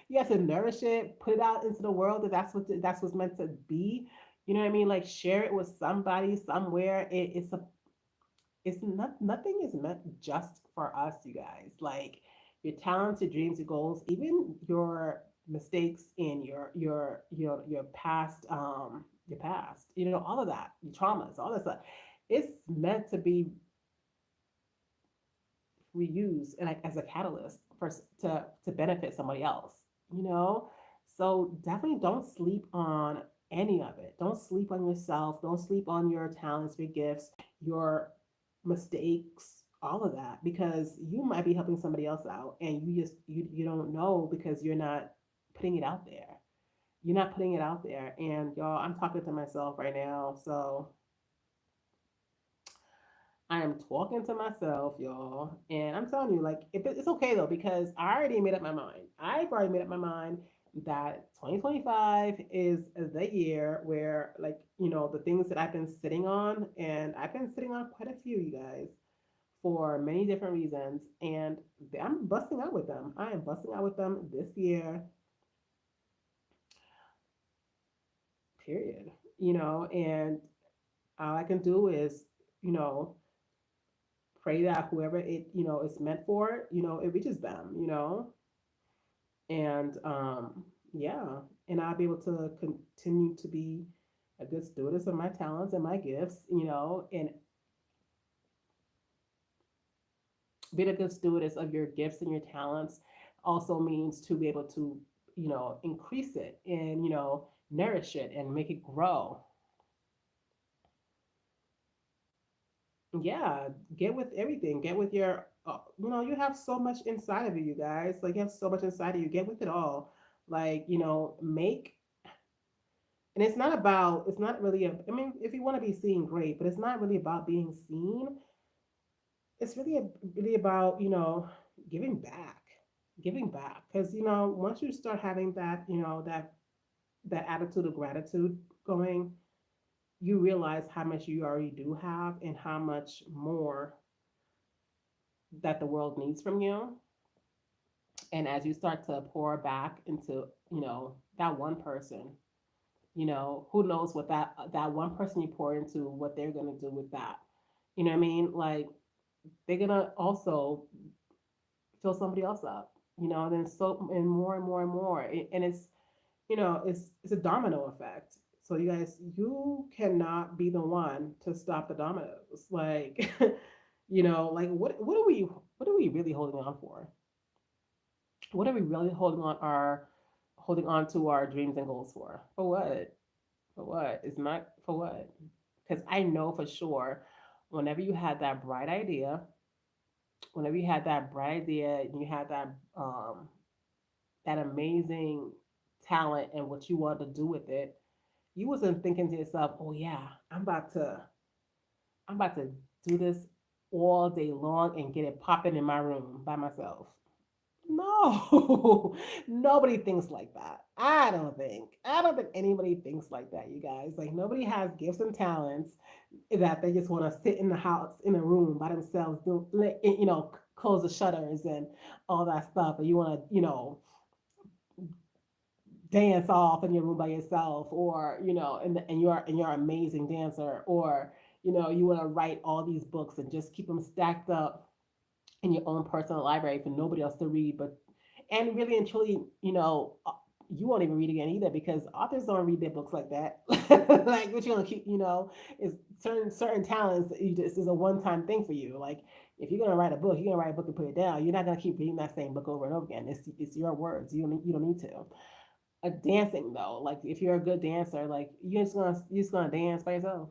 You have to nourish it, put it out into the world that that's what's meant to be. You know what I mean? Like share it with somebody somewhere. It's not, nothing is meant just for us, you guys. Like your talents, your dreams, your goals, even your mistakes in your past, your past, all of that, your traumas, all that stuff. It's meant to be reused and like as a catalyst to benefit somebody else, you know? So definitely don't sleep on any of it. Don't sleep on yourself. Don't sleep on your talents, your gifts, your mistakes, all of that, because you might be helping somebody else out and you don't know because you're not putting it out there. You're not putting it out there. And y'all, I'm talking to myself right now. So I am talking to myself, y'all, and I'm telling you, like, it's okay though because I already made up my mind. I've already made up my mind that 2025 is the year where, like, the things that I've been sitting on, and I've been sitting on quite a few, you guys, for many different reasons, and I'm busting out with them. I am busting out with them this year, period. And all I can do is, you know, pray that whoever it is meant for, it reaches them, and yeah, and I'll be able to continue to be a good stewardess of my talents and my gifts, and being a good stewardess of your gifts and your talents also means to be able to increase it and nourish it and make it grow. Yeah, get with everything. Get with your, you have so much inside of you, you guys. Like, you have so much inside of you. Get with it all. Like, make, and it's not really, I mean, if you want to be seen, great, but it's not really about being seen. It's really about, giving back, giving back. Because, once you start having that, that attitude of gratitude going, you realize how much you already do have and how much more that the world needs from you. And as you start to pour back into, that one person, who knows what that one person you pour into, what they're going to do with that. You know what I mean? Like, they're going to also fill somebody else up, and then so, and more and more and more. And it's a domino effect. So you guys, you cannot be the one to stop the dominoes. Like, like what are we really holding on for? What are we really holding on to our dreams and goals for? For what? For what? It's not for what? Because I know for sure, whenever you had that bright idea, whenever you had that bright idea, and you had that amazing talent and what you wanted to do with it, you wasn't thinking to yourself, "Oh yeah, I'm about to do this all day long and get it popping in my room by myself." No, nobody thinks like that. I don't think. I don't think anybody thinks like that, you guys. Like, nobody has gifts and talents that they just want to sit in the house, in a room by themselves, close the shutters and all that stuff. And you want to, dance off in your room by yourself, or, and you're an amazing dancer, or, you want to write all these books and just keep them stacked up in your own personal library for nobody else to read, but and really and truly, you won't even read again either because authors don't read their books like that. Like, what you're gonna keep, is certain talents that you just is a one time thing for you. Like, if you're gonna write a book, you're gonna write a book and put it down. You're not gonna keep reading that same book over and over again. It's your words. You don't need to. A dancing though, like if you're a good dancer, like you're just gonna dance by yourself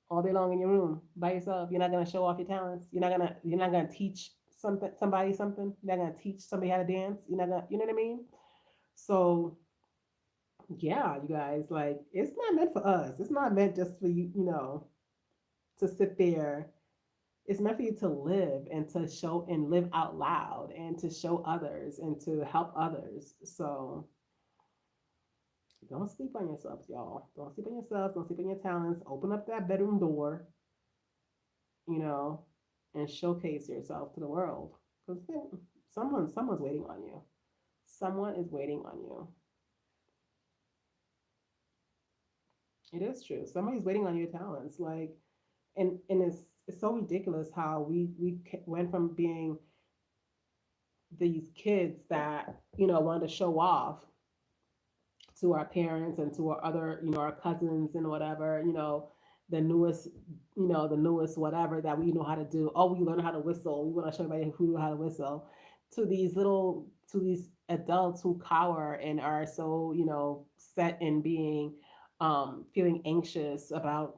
all day long in your room by yourself. You're not gonna show off your talents. You're not gonna teach somebody something. You're not gonna teach somebody how to dance. You're not gonna, you know what I mean? So yeah, you guys, like, it's not meant for us. It's not meant just for you, to sit there. It's meant for you to live and to show and live out loud and to show others and to help others. So don't sleep on yourselves, y'all. Don't sleep on yourselves. Don't sleep on your talents. Open up that bedroom door you know, and showcase yourself to the world. Because someone's waiting on you. Someone is waiting on you. It is true. Somebody's waiting on your talents. Like, and it's so ridiculous how went from being these kids that wanted to show off to our parents and to our other, our cousins and whatever, the newest, the newest whatever that we know how to do. Oh, we learn how to whistle. We want to show everybody who know how to whistle. To these adults who cower and are so, set in being, feeling anxious about,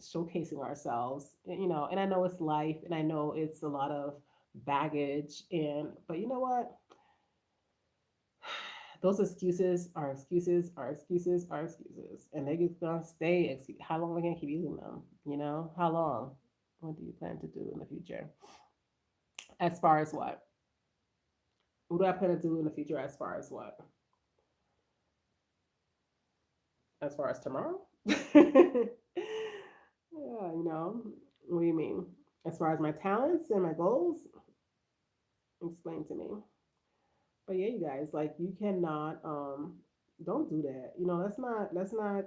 showcasing ourselves. And I know it's life, and I know it's a lot of baggage, but you know what? Those excuses are excuses are excuses are excuses, and they're just gonna stay. How long are we gonna keep using them? How long? What do you plan to do in the future? As far as what? What do I plan to do in the future? As far as what? As far as tomorrow? Yeah, what do you mean? As far as my talents and my goals, explain to me. But yeah, you guys, like you cannot don't do that. Let's not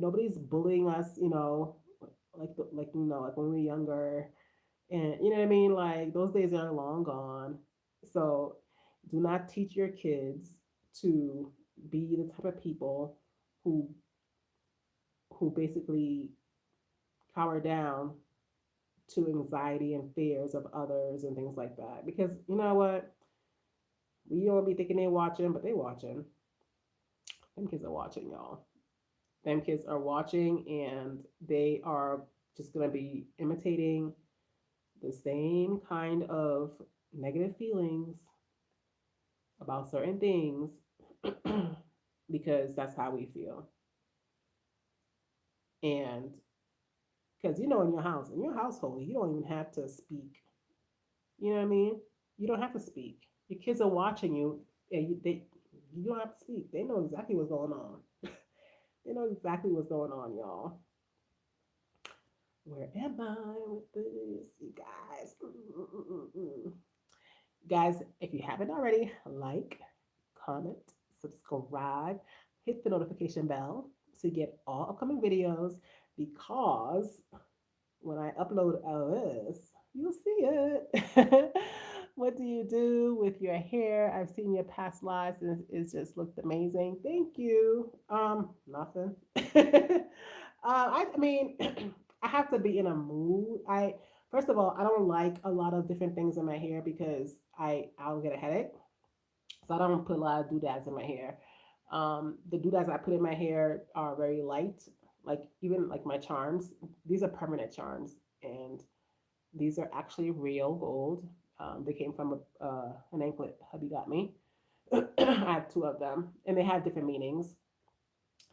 nobody's bullying us, like when we were younger, and you know what I mean. Like those days are long gone. So do not teach your kids to be the type of people who basically cower down to anxiety and fears of others and things like that. Because you know what, we don't be thinking they're watching, but they watching. Them kids are watching, y'all. Them kids are watching, and they are just gonna be imitating the same kind of negative feelings about certain things because that's how we feel. And because in your household, you don't even have to speak. You know what I mean? You don't have to speak. Your kids are watching you, and you don't have to speak. They know exactly what's going on. They know exactly what's going on, y'all. Where am I with this, you guys? Mm-mm-mm-mm. Guys, if you haven't already, like, comment, subscribe, hit the notification bell to get all upcoming videos because when I upload this, you'll see it. What do you do with your hair? I've seen your past lives and it's just looked amazing. Thank you. Nothing. I mean, I have to be in a mood. I First of all, I don't like a lot of different things in my hair because I'll get a headache. So I don't put a lot of doodads in my hair. The doodads I put in my hair are very light. Like even like my charms, these are permanent charms, and these are actually real gold. They came from an anklet hubby got me. I have two of them, and they have different meanings.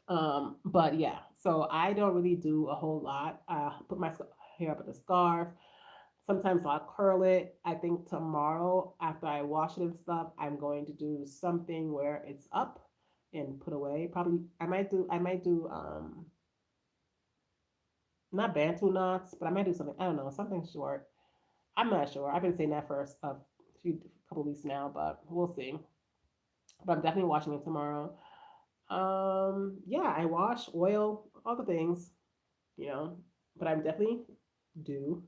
But yeah, so I don't really do a whole lot. I put my hair up with a scarf. Sometimes I'll curl it. I think tomorrow, after I wash it and stuff, I'm going to do something where it's up and put away. Probably I might do not bantu knots, but I might do something. I don't know, something short. I'm not sure. I've been saying that for a few couple weeks now, but we'll see. But I'm definitely washing it tomorrow. Yeah, I wash, oil, all the things, you know. But I'm definitely due.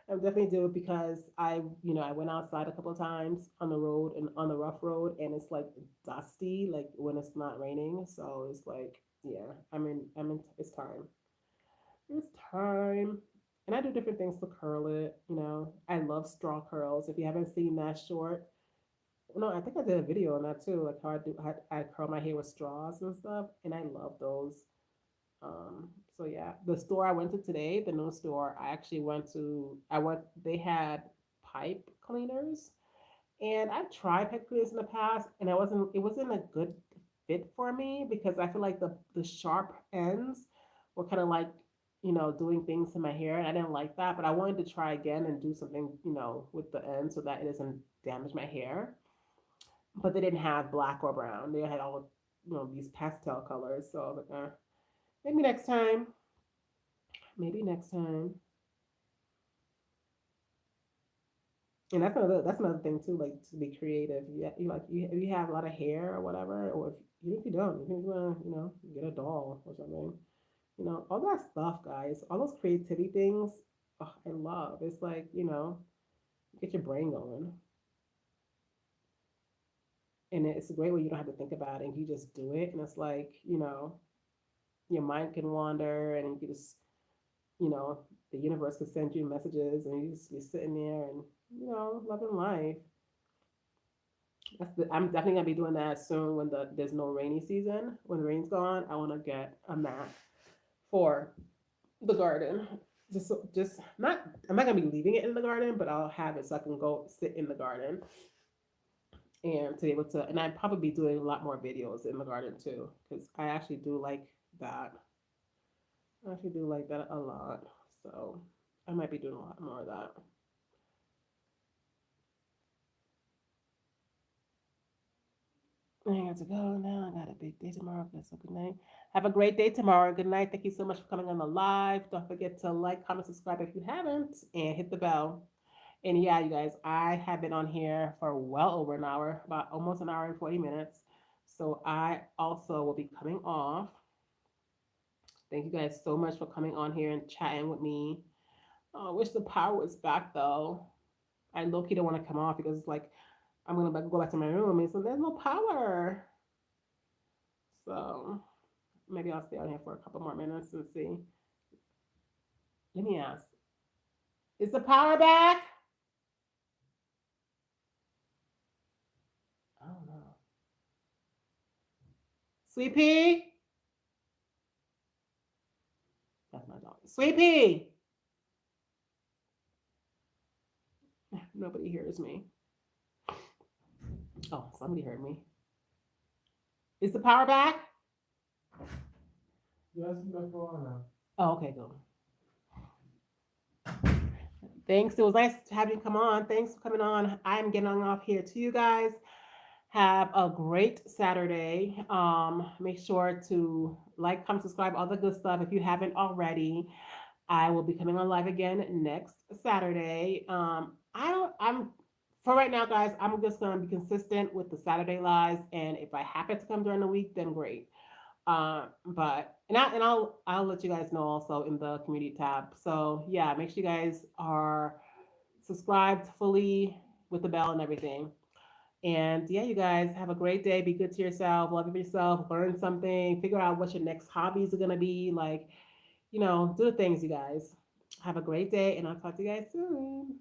I'm definitely due because I went outside a couple of times on the road and on the rough road, and it's like dusty, like when it's not raining. So it's like, yeah, it's time. It's time. And I do different things to curl it. I love straw curls. If you haven't seen that short, no, I think I did a video on that too, like how I curl my hair with straws and stuff, and I love those. So yeah, the store I went to today, the new store, I actually went to. I went. They had pipe cleaners, and I've tried pipe cleaners in the past, and I wasn't. It wasn't a good fit for me because I feel like the sharp ends were kind of like doing things to my hair, and I didn't like that. But I wanted to try again and do something with the end so that it doesn't damage my hair. But they didn't have black or brown. They had all these pastel colors. So I was like, maybe next time. Maybe next time. And that's another thing too, like to be creative. You like if you have a lot of hair or whatever, or if even if you don't, you can get a doll or something. All that stuff, guys. All those creativity things, oh, I love. It's like get your brain going, and it's a great way you don't have to think about it. And you just do it, and it's like your mind can wander, and you just you know the universe can send you messages, and you just be sitting there and loving life. I'm definitely gonna be doing that soon when there's no rainy season. When the rain's gone, I want to get a mat for the garden. Just not. I'm not gonna be leaving it in the garden, but I'll have it so I can go sit in the garden and to be able to. And I'd probably be doing a lot more videos in the garden too, because I actually do like that. I actually do like that a lot. So I might be doing a lot more of that. I got to go now. I got a big day tomorrow. So good night. Have a great day tomorrow. Good night. Thank you so much for coming on the live. Don't forget to like, comment, subscribe if you haven't, and hit the bell. And yeah, you guys, I have been on here for well over an hour, about almost an hour and 40 minutes. So I also will be coming off. Thank you guys so much for coming on here and chatting with me. I wish the power was back though. I low key don't want to come off because it's like I'm gonna go back to my room and so there's no power. So maybe I'll stay on here for a couple more minutes and see. Let me ask. Is the power back? I don't know. Sweet Pea? That's my dog. Sweet Pea! Nobody hears me. Oh, somebody heard me. Is the power back? Yes, that's on. Oh, okay, go. Thanks. It was nice to have you come on. Thanks for coming on. I'm getting off here to you guys. Have a great Saturday. Make sure to like, comment, subscribe, all the good stuff. If you haven't already, I will be coming on live again next Saturday. I don't. I'm for right now, guys. I'm just gonna be consistent with the Saturday lives, and if I happen to come during the week, then great. But I'll let you guys know also in the community tab. So yeah, make sure you guys are subscribed fully with the bell and everything. And yeah, you guys have a great day. Be good to yourself. Love yourself. Learn something. Figure out what your next hobbies are gonna be. Like, do the things, you guys. Have a great day, and I'll talk to you guys soon.